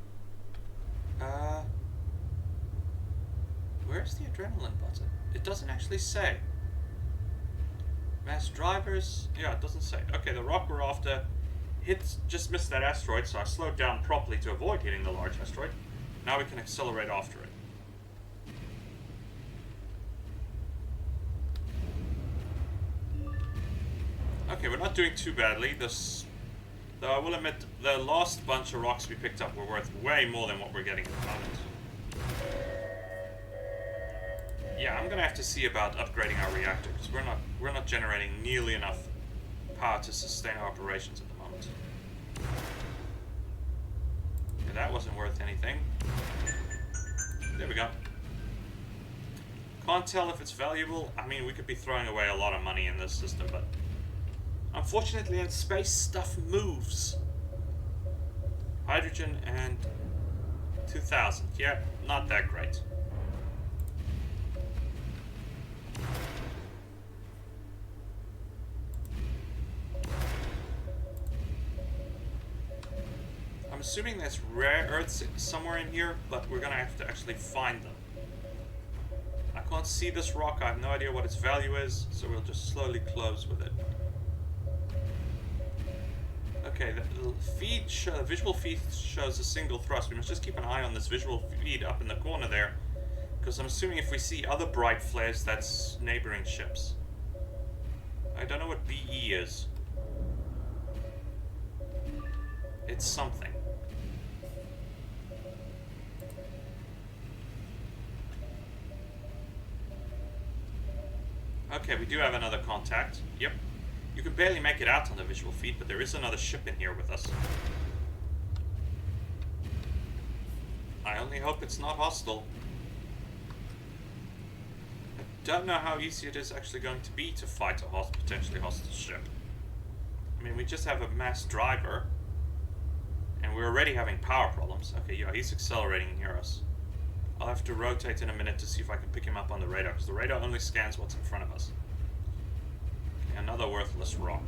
Speaker 1: where's the adrenaline button? It doesn't actually say. Mass drivers... yeah, it doesn't say. Okay, the rock we're after just missed that asteroid, so I slowed down properly to avoid hitting the large asteroid. Now we can accelerate after it. Okay, we're not doing too badly. Though I will admit, the last bunch of rocks we picked up were worth way more than what we're getting at the moment. Yeah, I'm gonna have to see about upgrading our reactor, because we're not generating nearly enough power to sustain our operations at the moment. Yeah, that wasn't worth anything. There we go. Can't tell if it's valuable. I mean, we could be throwing away a lot of money in this system, but unfortunately in space stuff moves. Hydrogen and 2000. Yeah, not that great. I'm assuming there's rare earths somewhere in here, but we're gonna have to actually find them. I can't see this rock, I have no idea what its value is, so we'll just slowly close with it. Okay, the visual feed shows a single thrust. We must just keep an eye on this visual feed up in the corner there, because I'm assuming if we see other bright flares, that's neighboring ships. I don't know what BE is. It's something. Okay, we do have another contact. Yep. You can barely make it out on the visual feed, but there is another ship in here with us. I only hope it's not hostile. I don't know how easy it is actually going to be to fight a potentially hostile ship. I mean, we just have a mass driver, and we're already having power problems. Okay, yeah, he's accelerating near us. I'll have to rotate in a minute to see if I can pick him up on the radar, because the radar only scans what's in front of us. Okay, another worthless rock.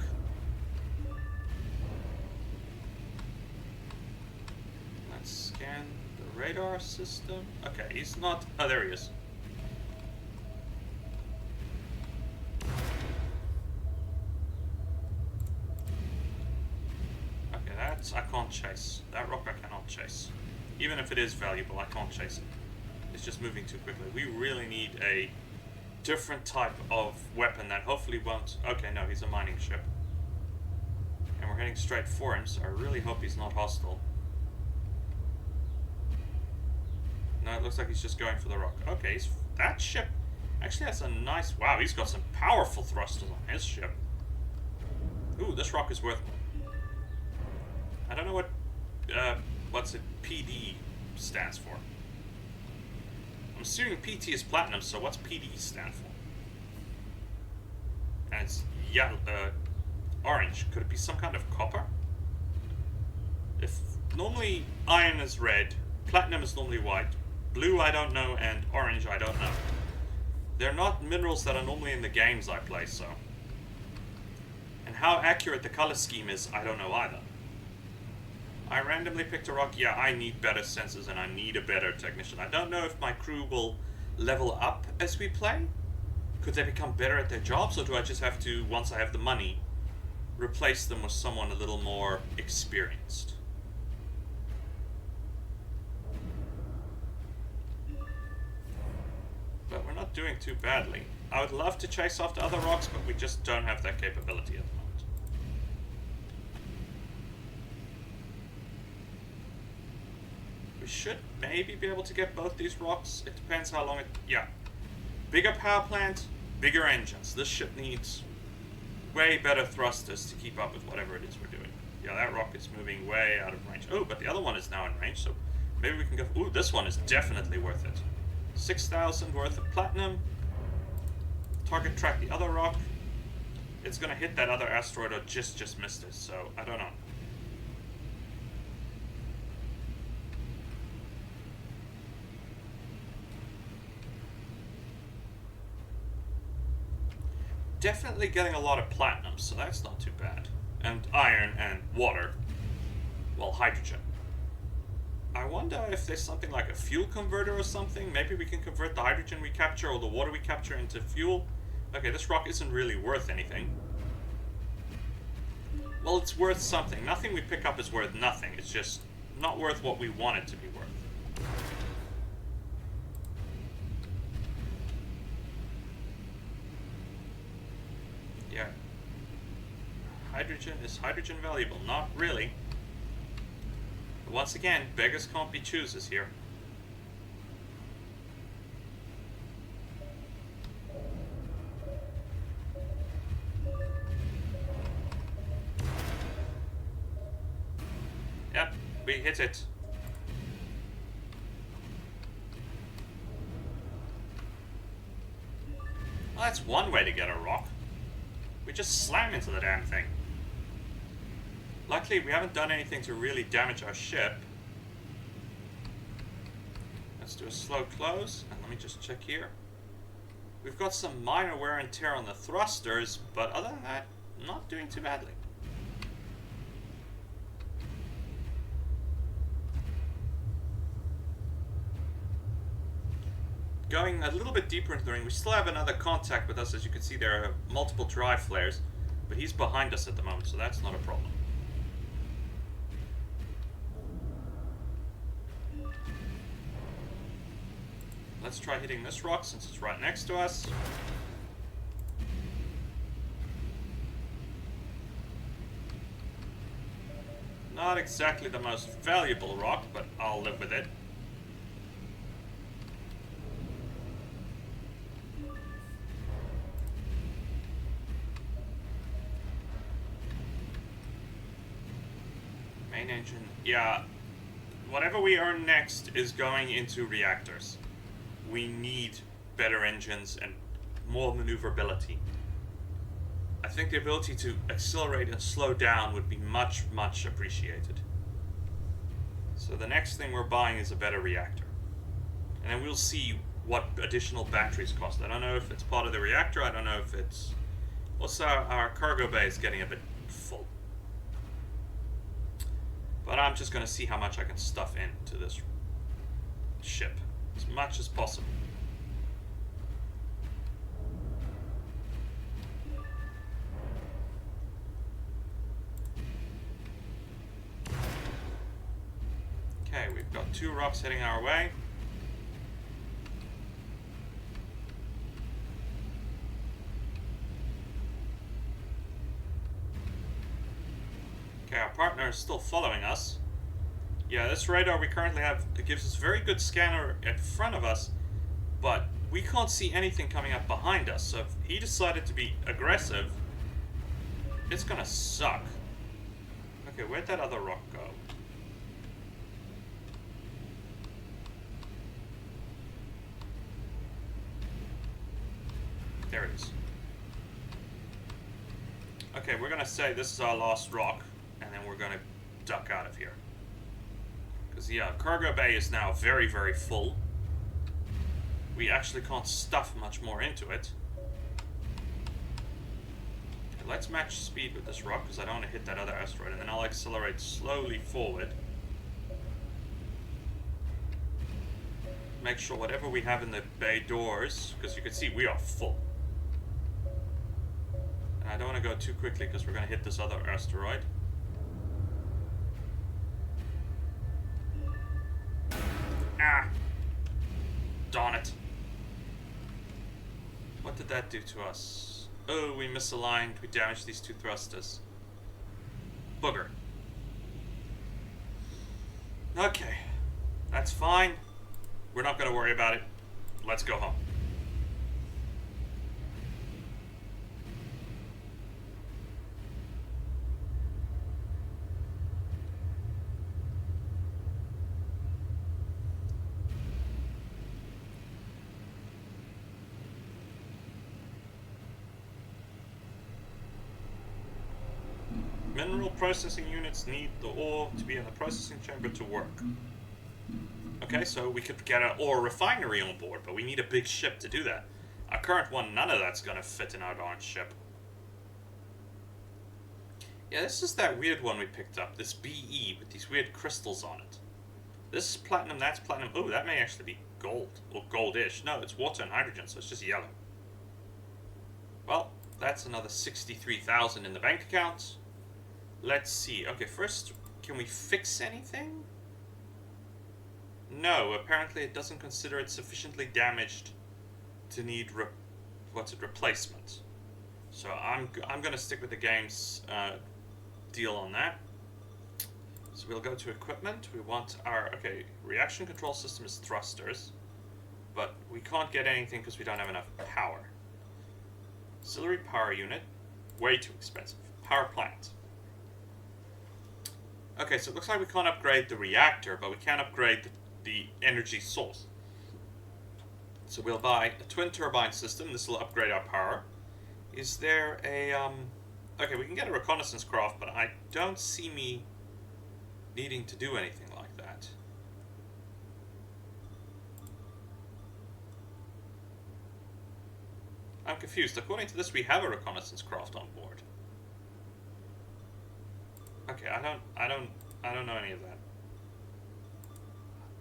Speaker 1: Let's scan the radar system. Okay, he's not... oh, there he is. I can't chase. That rock I cannot chase. Even if it is valuable, I can't chase it. It's just moving too quickly. We really need a different type of weapon that hopefully won't... Okay, no, he's a mining ship. And we're heading straight for him, so I really hope he's not hostile. No, it looks like he's just going for the rock. Okay, that ship actually has a nice... Wow, he's got some powerful thrusters on his ship. Ooh, this rock is worth... I don't know what... what's it? PD stands for. I'm assuming PT is platinum, so what's PD stand for? And it's yellow, orange. Could it be some kind of copper? If normally iron is red, platinum is normally white, blue I don't know, and orange I don't know. They're not minerals that are normally in the games I play, so. And how accurate the color scheme is, I don't know either. I randomly picked a rock. Yeah, I need better sensors and I need a better technician. I don't know if my crew will level up as we play. Could they become better at their jobs, or do I just have to, once I have the money, replace them with someone a little more experienced? But we're not doing too badly. I would love to chase after other rocks, but we just don't have that capability at the moment. We should maybe be able to get both these rocks. It depends how long it... Yeah. Bigger power plant, bigger engines. This ship needs way better thrusters to keep up with whatever it is we're doing. Yeah, that rock is moving way out of range. Oh, but the other one is now in range, so maybe we can go... Ooh, this one is definitely worth it. 6,000 worth of platinum. Target track the other rock. It's gonna hit that other asteroid or just missed it, so I don't know. Definitely getting a lot of platinum, so that's not too bad. And iron and water. Well, hydrogen. I wonder if there's something like a fuel converter or something. Maybe we can convert the hydrogen we capture or the water we capture into fuel. Okay, this rock isn't really worth anything. Well, it's worth something. Nothing we pick up is worth nothing. It's just not worth what we want it to be worth. Yeah. Hydrogen, is hydrogen valuable? Not really. But once again, beggars can't be choosers here. Yep, we hit it. Well, that's one way to get a rock. We just slam into the damn thing. Luckily, we haven't done anything to really damage our ship. Let's do a slow close, and let me just check here. We've got some minor wear and tear on the thrusters, but other than that, not doing too badly. Going a little bit deeper into the ring, we still have another contact with us. As you can see, there are multiple drive flares, but he's behind us at the moment, so that's not a problem. Let's try hitting this rock since it's right next to us. Not exactly the most valuable rock, but I'll live with it. Main engine, yeah. Whatever we earn next is going into reactors. We need better engines and more maneuverability. I think the ability to accelerate and slow down would be much, much appreciated. So the next thing we're buying is a better reactor. And then we'll see what additional batteries cost. I don't know if it's part of the reactor, I don't know if it's... Also, our cargo bay is getting a bit full. But I'm just going to see how much I can stuff into this ship. As much as possible. Okay, we've got 2 rocks heading our way. Okay, our partner is still following us. Yeah, this radar we currently have, it gives us very good scanner in front of us, but we can't see anything coming up behind us. So if he decided to be aggressive, it's gonna suck. Okay, where'd that other rock go? There it is. Okay, we're gonna say this is our last rock, and then we're gonna duck out of here. Because, yeah, cargo bay is now very, very full. We actually can't stuff much more into it. Okay, let's match speed with this rock, because I don't want to hit that other asteroid, and then I'll accelerate slowly forward. Make sure whatever we have in the bay doors, because you can see we are full. And I don't want to go too quickly, because we're going to hit this other asteroid. Ah! Darn it. What did that do to us? Oh, we misaligned. We damaged these 2 thrusters. Booger. Okay. That's fine. We're not going to worry about it. Let's go home. Mineral processing units need the ore to be in the processing chamber to work. Okay, so we could get an ore refinery on board, but we need a big ship to do that. Our current one, none of that's gonna fit in our darn ship. Yeah, this is that weird one we picked up, this BE with these weird crystals on it. This is platinum, that's platinum. Oh, that may actually be gold, or goldish. No, it's water and hydrogen, so it's just yellow. Well, that's another 63,000 in the bank account. Let's see. Okay, first, can we fix anything? No, apparently it doesn't consider it sufficiently damaged to need replacement. So I'm gonna stick with the game's deal on that. So we'll go to equipment. We want our reaction control system is thrusters, but we can't get anything because we don't have enough power. Auxiliary power unit, way too expensive. Power plant. Okay, so it looks like we can't upgrade the reactor, but we can upgrade the energy source. So we'll buy a twin turbine system. This will upgrade our power. Is there a okay, we can get a reconnaissance craft, but I don't see me needing to do anything like that. I'm confused. According to this, we have a reconnaissance craft on board. Okay, I don't know any of that.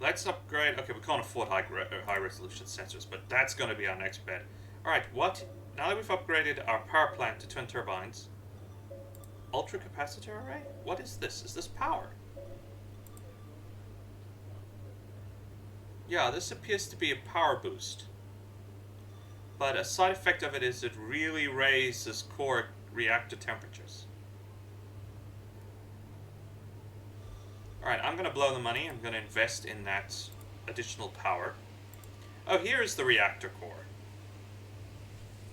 Speaker 1: Let's upgrade. Okay, we can't afford high resolution sensors, but that's going to be our next bet. All right, what? Now that we've upgraded our power plant to twin turbines, ultra capacitor array. What is this? Is this power? Yeah, this appears to be a power boost. But a side effect of it is it really raises core reactor temperatures. Alright, I'm going to blow the money. I'm going to invest in that additional power. Oh, here is the reactor core.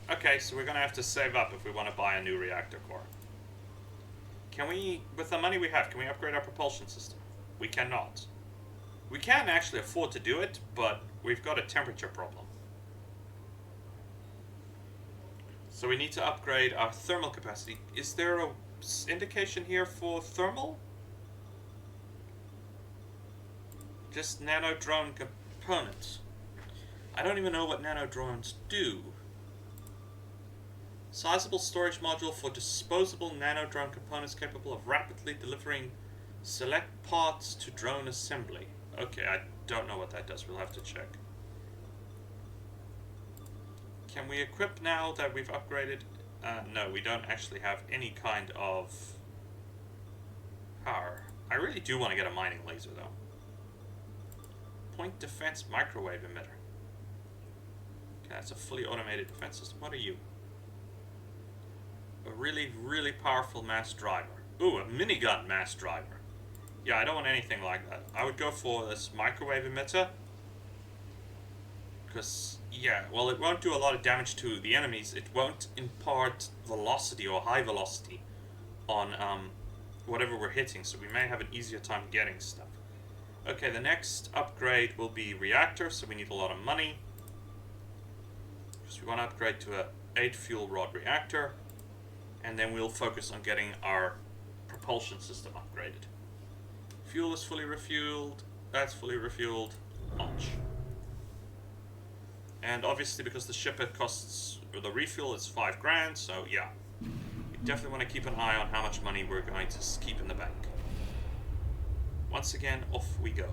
Speaker 1: Okay, so we're going to have to save up if we want to buy a new reactor core. Can we, with the money we have, can we upgrade our propulsion system? We cannot. We can actually afford to do it, but we've got a temperature problem. So we need to upgrade our thermal capacity. Is there a indication here for thermal? Just nano drone components. I don't even know what nano drones do. Sizable storage module for disposable nano drone components capable of rapidly delivering select parts to drone assembly. Okay, I don't know what that does. We'll have to check. Can we equip now that we've upgraded? No, we don't actually have any kind of power. I really do want to get a mining laser though. Point defense microwave emitter. Okay, that's a fully automated defense system. What are you? A really, really powerful mass driver. Ooh, a minigun mass driver. Yeah, I don't want anything like that. I would go for this microwave emitter. Because, yeah, well, it won't do a lot of damage to the enemies. It won't impart velocity or high velocity on whatever we're hitting. So we may have an easier time getting stuff. Okay, the next upgrade will be reactor. So we need a lot of money. Because we want to upgrade to a 8 fuel rod reactor. And then we'll focus on getting our propulsion system upgraded. Fuel is fully refueled. That's fully refueled. Launch. And obviously, because the ship it costs, or the refuel is 5 grand, so yeah. You definitely want to keep an eye on how much money we're going to keep in the bank. Once again, off we go.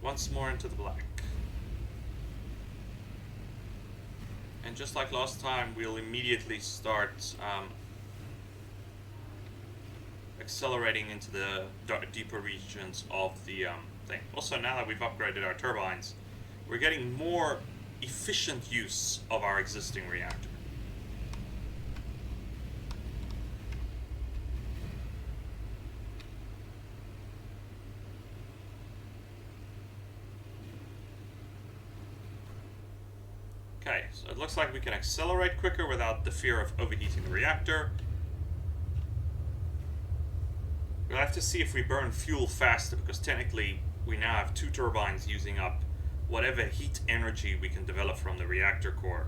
Speaker 1: Once more into the black. And just like last time, we'll immediately start accelerating into the deeper regions of the thing. Also, now that we've upgraded our turbines, we're getting more efficient use of our existing reactor. Okay, so it looks like we can accelerate quicker without the fear of overheating the reactor. We'll have to see if we burn fuel faster, because technically we now have 2 turbines using up whatever heat energy we can develop from the reactor core.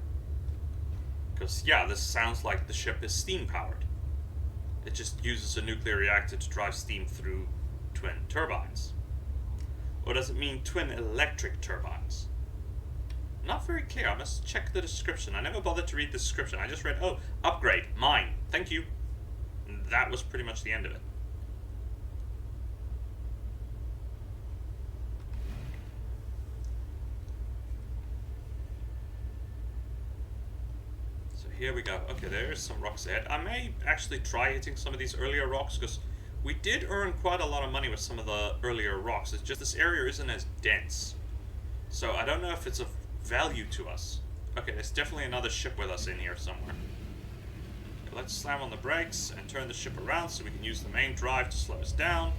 Speaker 1: Because, yeah, this sounds like the ship is steam powered. It just uses a nuclear reactor to drive steam through twin turbines. Or does it mean twin electric turbines? Not very clear. I must check the description. I never bothered to read the description. I just read, oh, upgrade, mine, thank you. And that was pretty much the end of it. So here we go. Okay, there's some rocks ahead. I may actually try hitting some of these earlier rocks, because we did earn quite a lot of money with some of the earlier rocks. It's just this area isn't as dense. So I don't know if it's of value to us. Okay, there's definitely another ship with us in here somewhere. Okay, let's slam on the brakes and turn the ship around so we can use the main drive to slow us down.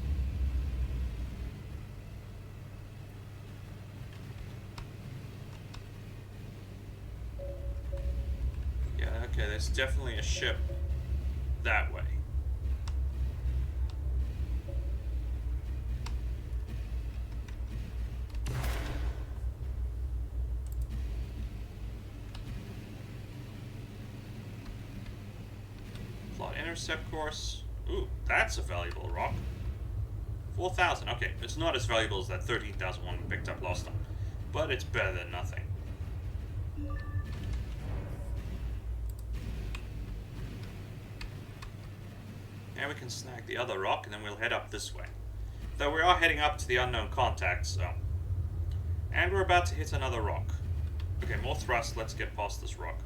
Speaker 1: Yeah, okay, there's definitely a ship that way. Intercept course. Ooh, that's a valuable rock. 4,000. Okay, it's not as valuable as that 13,000 one we picked up last time, but it's better than nothing. And we can snag the other rock, and then we'll head up this way. Though we are heading up to the unknown contact, so. And we're about to hit another rock. Okay, more thrust. Let's get past this rock.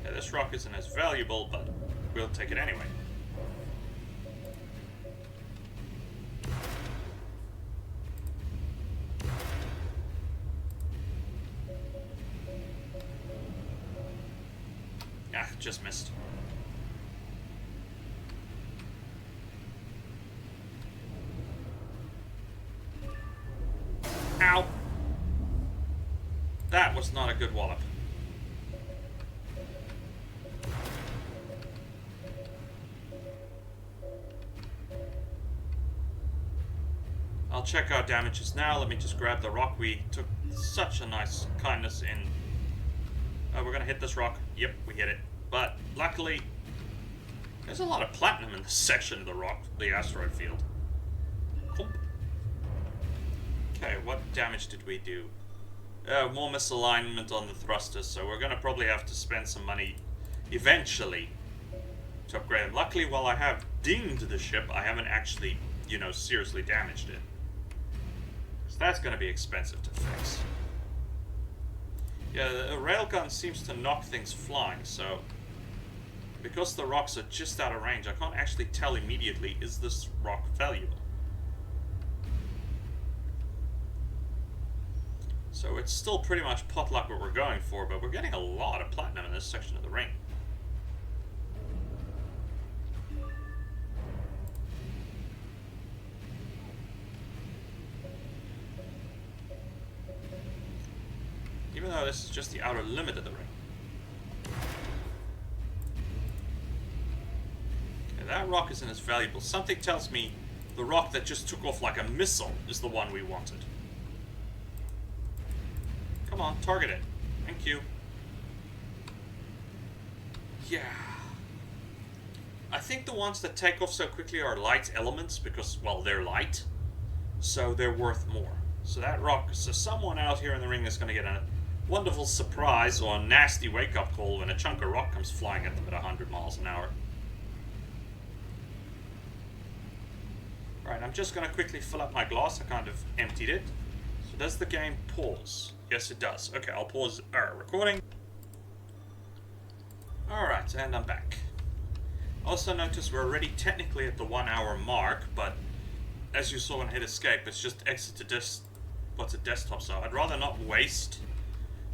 Speaker 1: Yeah, this rock isn't as valuable, but we'll take it anyway. Ah, just missed. Ow! That was not a good wallop. I'll check our damages now. Let me just grab the rock. We took such a nice kindness in. Oh, we're gonna hit this rock. Yep, we hit it. But luckily, there's a lot of platinum in this section of the rock, the asteroid field. Okay, what damage did we do? More misalignment on the thrusters, so we're gonna probably have to spend some money eventually to upgrade them. Luckily, while I have dinged the ship, I haven't actually, you know, seriously damaged it. That's going to be expensive to fix. Yeah, the railgun seems to knock things flying, so because the rocks are just out of range, I can't actually tell immediately, is this rock valuable? So it's still pretty much potluck what we're going for, but we're getting a lot of platinum in this section of the ring. Even though this is just the outer limit of the ring. Okay, that rock isn't as valuable. Something tells me the rock that just took off like a missile is the one we wanted. Come on, target it. Thank you. Yeah. I think the ones that take off so quickly are light elements because, well, they're light. So they're worth more. So that rock, so someone out here in the ring is going to get a wonderful surprise or a nasty wake-up call when a chunk of rock comes flying at them at 100 miles an hour. Right, I'm just going to quickly fill up my glass. I kind of emptied it. So does the game pause? Yes, it does. Okay, I'll pause our recording. Alright, and I'm back. Also notice we're already technically at the 1 hour mark, but as you saw when I hit escape, it's just exit to desktop, so I'd rather not waste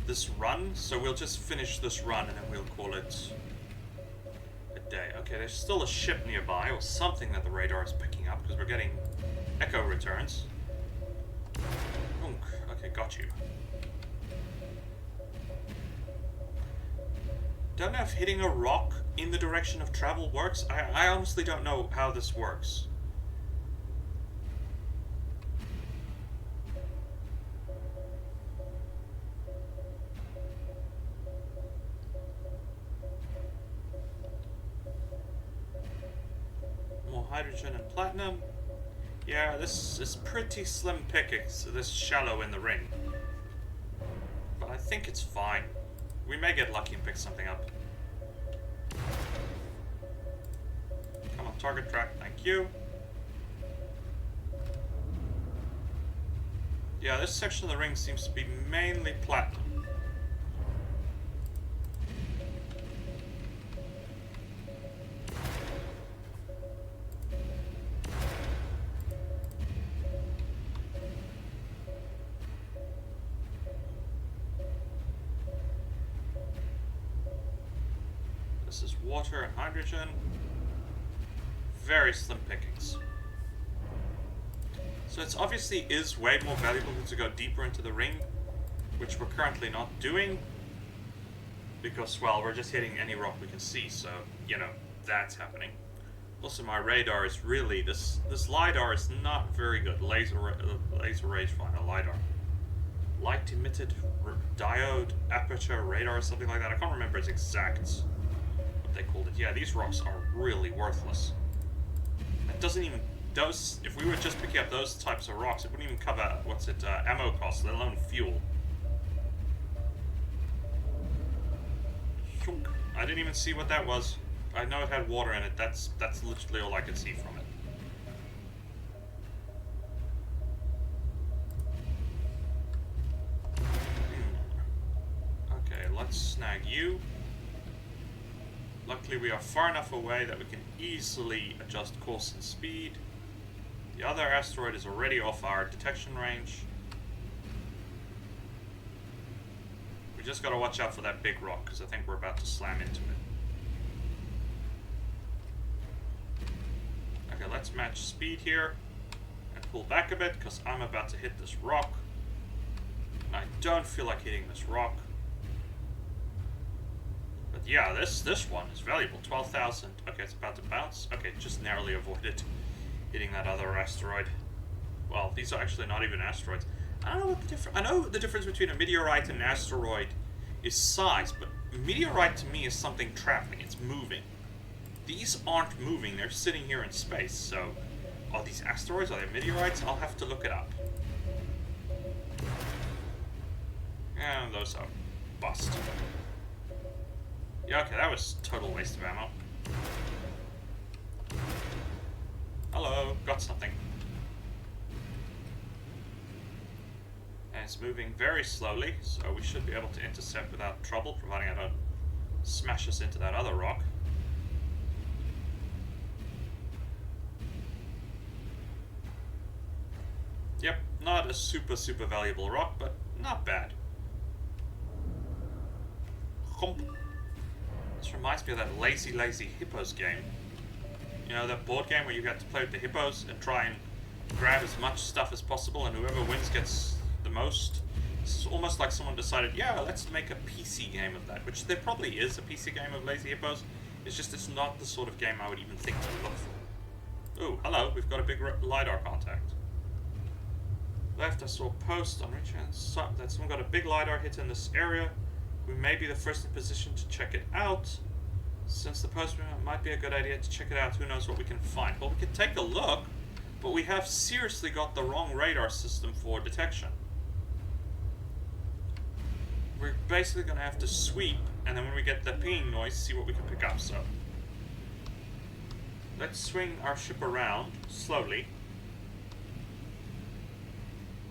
Speaker 1: this run, so we'll just finish this run and then we'll call it a day. Okay, there's still a ship nearby, or something that the radar is picking up, because we're getting echo returns. Unk. Okay, got you. Don't know if hitting a rock in the direction of travel works. I honestly don't know how this works. Hydrogen and platinum. Yeah, this is pretty slim pickings, this shallow in the ring. But I think it's fine. We may get lucky and pick something up. Come on, target track, thank you. Yeah, this section of the ring seems to be mainly platinum. This is water and hydrogen. Very slim pickings. So it obviously is way more valuable to go deeper into the ring, which we're currently not doing. Because, well, we're just hitting any rock we can see, so, you know, that's happening. Also, my radar is really, this LiDAR is not very good. Laser rangefinder, LiDAR. Light emitted diode, aperture, radar, something like that. I can't remember its exact they called it. Yeah, these rocks are really worthless. It doesn't even, those, if we were just picking up those types of rocks, it wouldn't even cover, ammo costs, let alone fuel. I didn't even see what that was. I know it had water in it, that's literally all I could see from it. Okay, let's snag you. Luckily we are far enough away that we can easily adjust course and speed. The other asteroid is already off our detection range. We just gotta watch out for that big rock, because I think we're about to slam into it. Okay, let's match speed here. And pull back a bit, because I'm about to hit this rock. And I don't feel like hitting this rock. But yeah, this one is valuable. 12,000. Okay, it's about to bounce. Okay, just narrowly avoided hitting that other asteroid. Well, these are actually not even asteroids. I don't know what the difference. I know the difference between a meteorite and an asteroid is size, but a meteorite to me is something traveling. It's moving. These aren't moving. They're sitting here in space. So, are these asteroids? Are they meteorites? I'll have to look it up. And those are bust. Yeah, okay, that was total waste of ammo. Hello, got something. it's moving very slowly, so we should be able to intercept without trouble, providing I don't smash us into that other rock. Yep, not a super valuable rock, but not bad. Hump. This reminds me of that Lazy Hippos game. You know, that board game where you got to play with the hippos and try and grab as much stuff as possible, and whoever wins gets the most. This is almost like someone decided, yeah, let's make a PC game of that, which there probably is a PC game of Lazy Hippos. It's just it's not the sort of game I would even think to look for. Ooh, hello, we've got a big LiDAR contact. Left, I saw a post on reaching that someone got a big LiDAR hit in this area. We may be the first in position to check it out. Since the post might be a good idea to check it out, who knows what we can find. Well, we can take a look, but we have seriously got the wrong radar system for detection. We're basically going to have to sweep, and then when we get the pinging noise, see what we can pick up. So let's swing our ship around slowly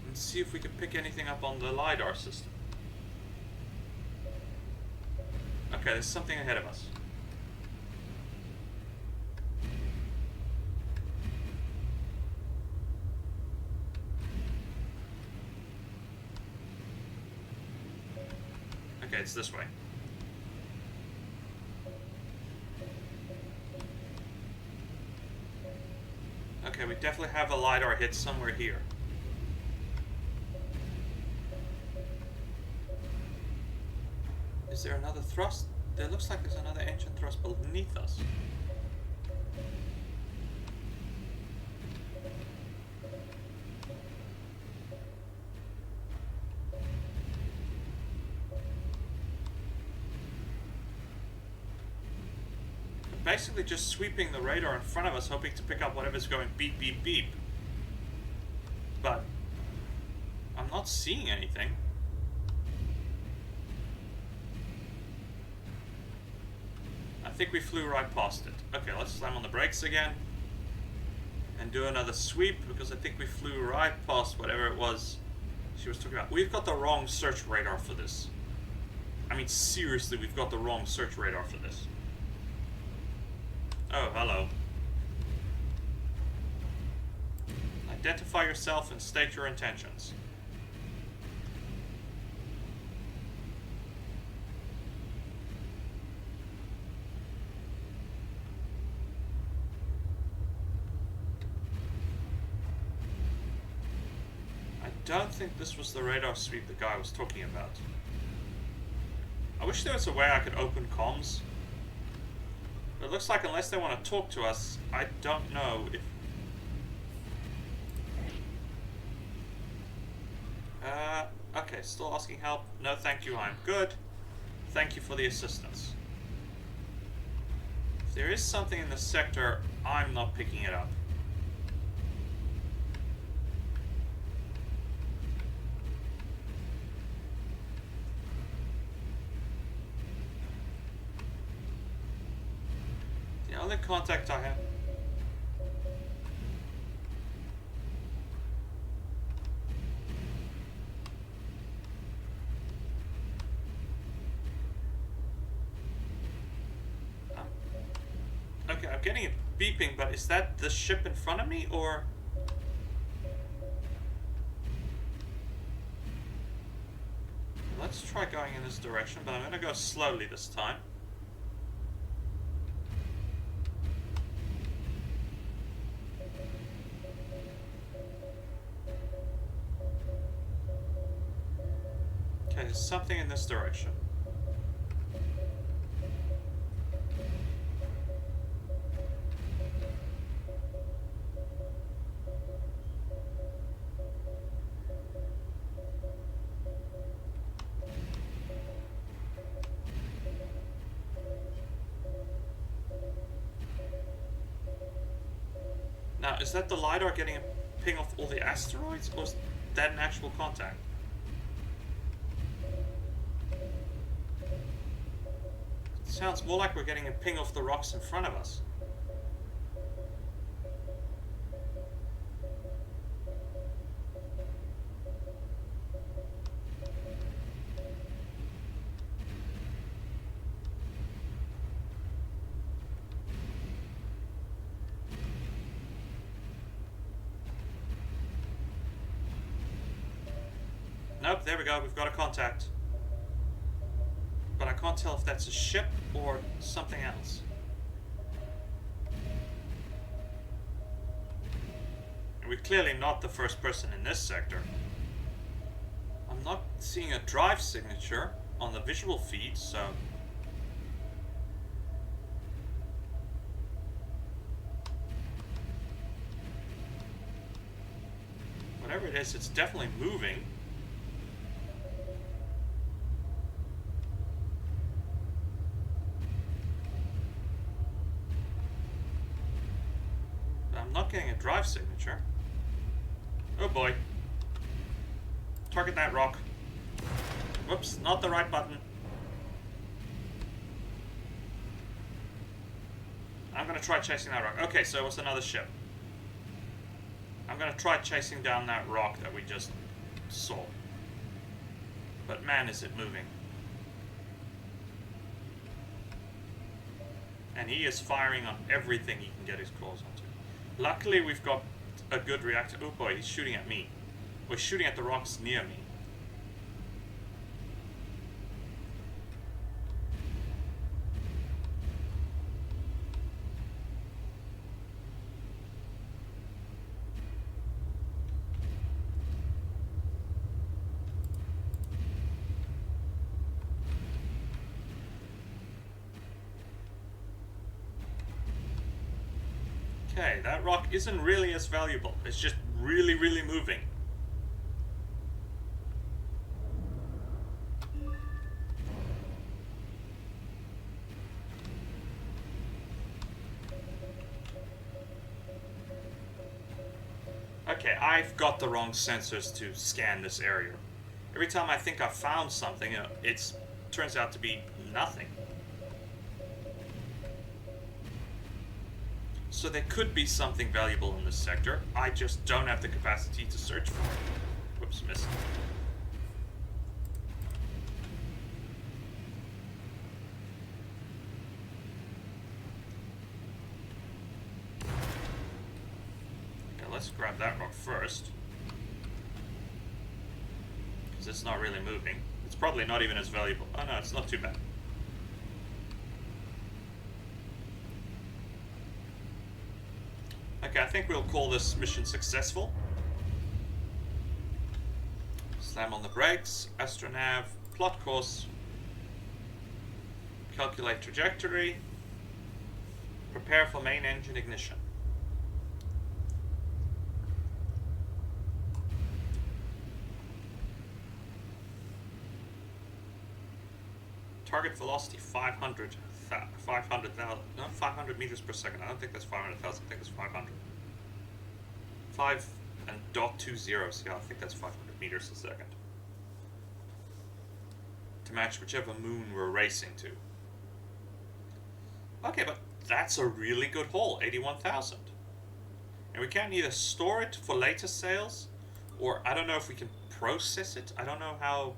Speaker 1: and see if we can pick anything up on the LiDAR system. Okay, there's something ahead of us. Okay, it's this way. Okay, we definitely have a LiDAR hit somewhere here. Is there another thrust? There looks like there's another engine thrust beneath us. Basically just sweeping the radar in front of us, hoping to pick up whatever's going beep, beep, beep. But I'm not seeing anything. I think we flew right past it. Okay, let's slam on the brakes again and do another sweep, because I think we flew right past whatever it was she was talking about. We've got the wrong search radar for this. I mean, seriously, we've got the wrong search radar for this. Oh, hello. Identify yourself and state your intentions. I don't think this was the radar sweep the guy was talking about. I wish there was a way I could open comms. But it looks like unless they want to talk to us, I don't know if... okay, still asking help. No, thank you, I'm good. Thank you for the assistance. If there is something in the sector, I'm not picking it up. The only contact I have... okay, I'm getting it beeping, but is that the ship in front of me, or... Let's try going in this direction, but I'm going to go slowly this time. Okay, there's something in this direction. Now, is that the LiDAR getting a ping off all the asteroids, or is that an actual contact? Sounds more like we're getting a ping off the rocks in front of us. Nope, there we go, we've got a contact. But I can't tell if that's a ship or something else. And we're clearly not the first person in this sector. I'm not seeing a drive signature on the visual feed, so... whatever it is, it's definitely moving. But I'm not getting a drive signature. Oh boy. Target that rock. Whoops, not the right button. I'm gonna try chasing that rock. Okay, so it was another ship. I'm gonna try chasing down that rock that we just saw. But man, is it moving. And he is firing on everything he can get his claws onto. Luckily, we've got a good reactor. Oh boy, he's shooting at me. We're shooting at the rocks near me. Okay, that rock isn't really as valuable. It's just really, really moving. Okay, I've got the wrong sensors to scan this area. Every time I think I've found something, it turns out to be nothing. So there could be something valuable in this sector. I just don't have the capacity to search for it. Whoops, missed. Okay, let's grab that rock first. Because it's not really moving. It's probably not even as valuable. Oh no, it's not too bad. Okay, I think we'll call this mission successful. Slam on the brakes, astronav, plot course, calculate trajectory, prepare for main engine ignition. Target velocity 500,000, no, 500 meters per second. I don't think that's 500,000, I think it's 500. 5 and dot 2 zeros, yeah, I think that's 500 meters a second. To match whichever moon we're racing to. Okay, but that's a really good haul, 81,000. And we can either store it for later sales, or I don't know if we can process it. I don't know how...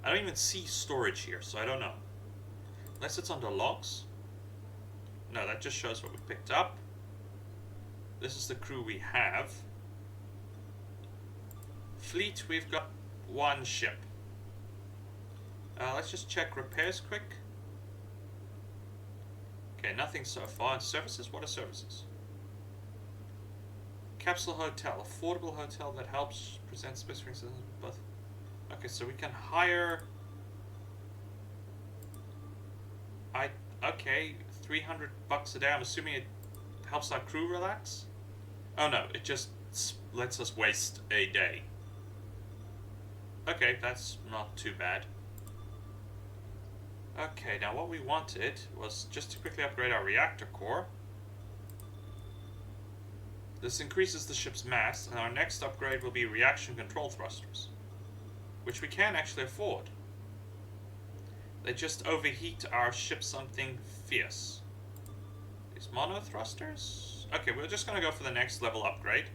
Speaker 1: I don't even see storage here, so I don't know. Unless it's under logs. No, that just shows what we picked up. This is the crew we have. Fleet, we've got one ship. Let's just check repairs quick. Okay, nothing so far. And services? What are services? Capsule hotel. Affordable hotel that helps present specific both. Okay, so we can hire... Okay, 300 bucks a day. I'm assuming it helps our crew relax? Oh no, it just lets us waste a day. Okay, that's not too bad. Okay, now what we wanted was just to quickly upgrade our reactor core. This increases the ship's mass, and our next upgrade will be reaction control thrusters, which we can actually afford. They just overheat our ship something fierce. These mono thrusters? Okay, we're just gonna go for the next level upgrade.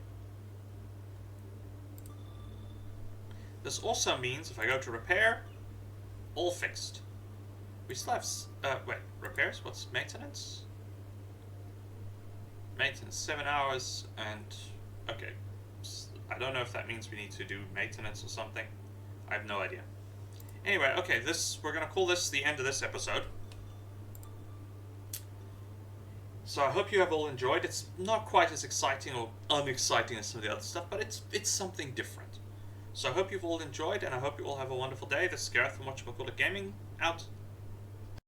Speaker 1: This also means if I go to repair, all fixed. We still have, wait, repairs? What's maintenance? Maintenance, 7 hours, and, okay. I don't know if that means we need to do maintenance or something. I have no idea. Anyway, okay, we're gonna call this the end of this episode. So I hope you have all enjoyed. It's not quite as exciting or unexciting as some of the other stuff, but it's something different. So I hope you've all enjoyed, and I hope you all have a wonderful day. This is Gareth from Whatchamacallit Gaming, out.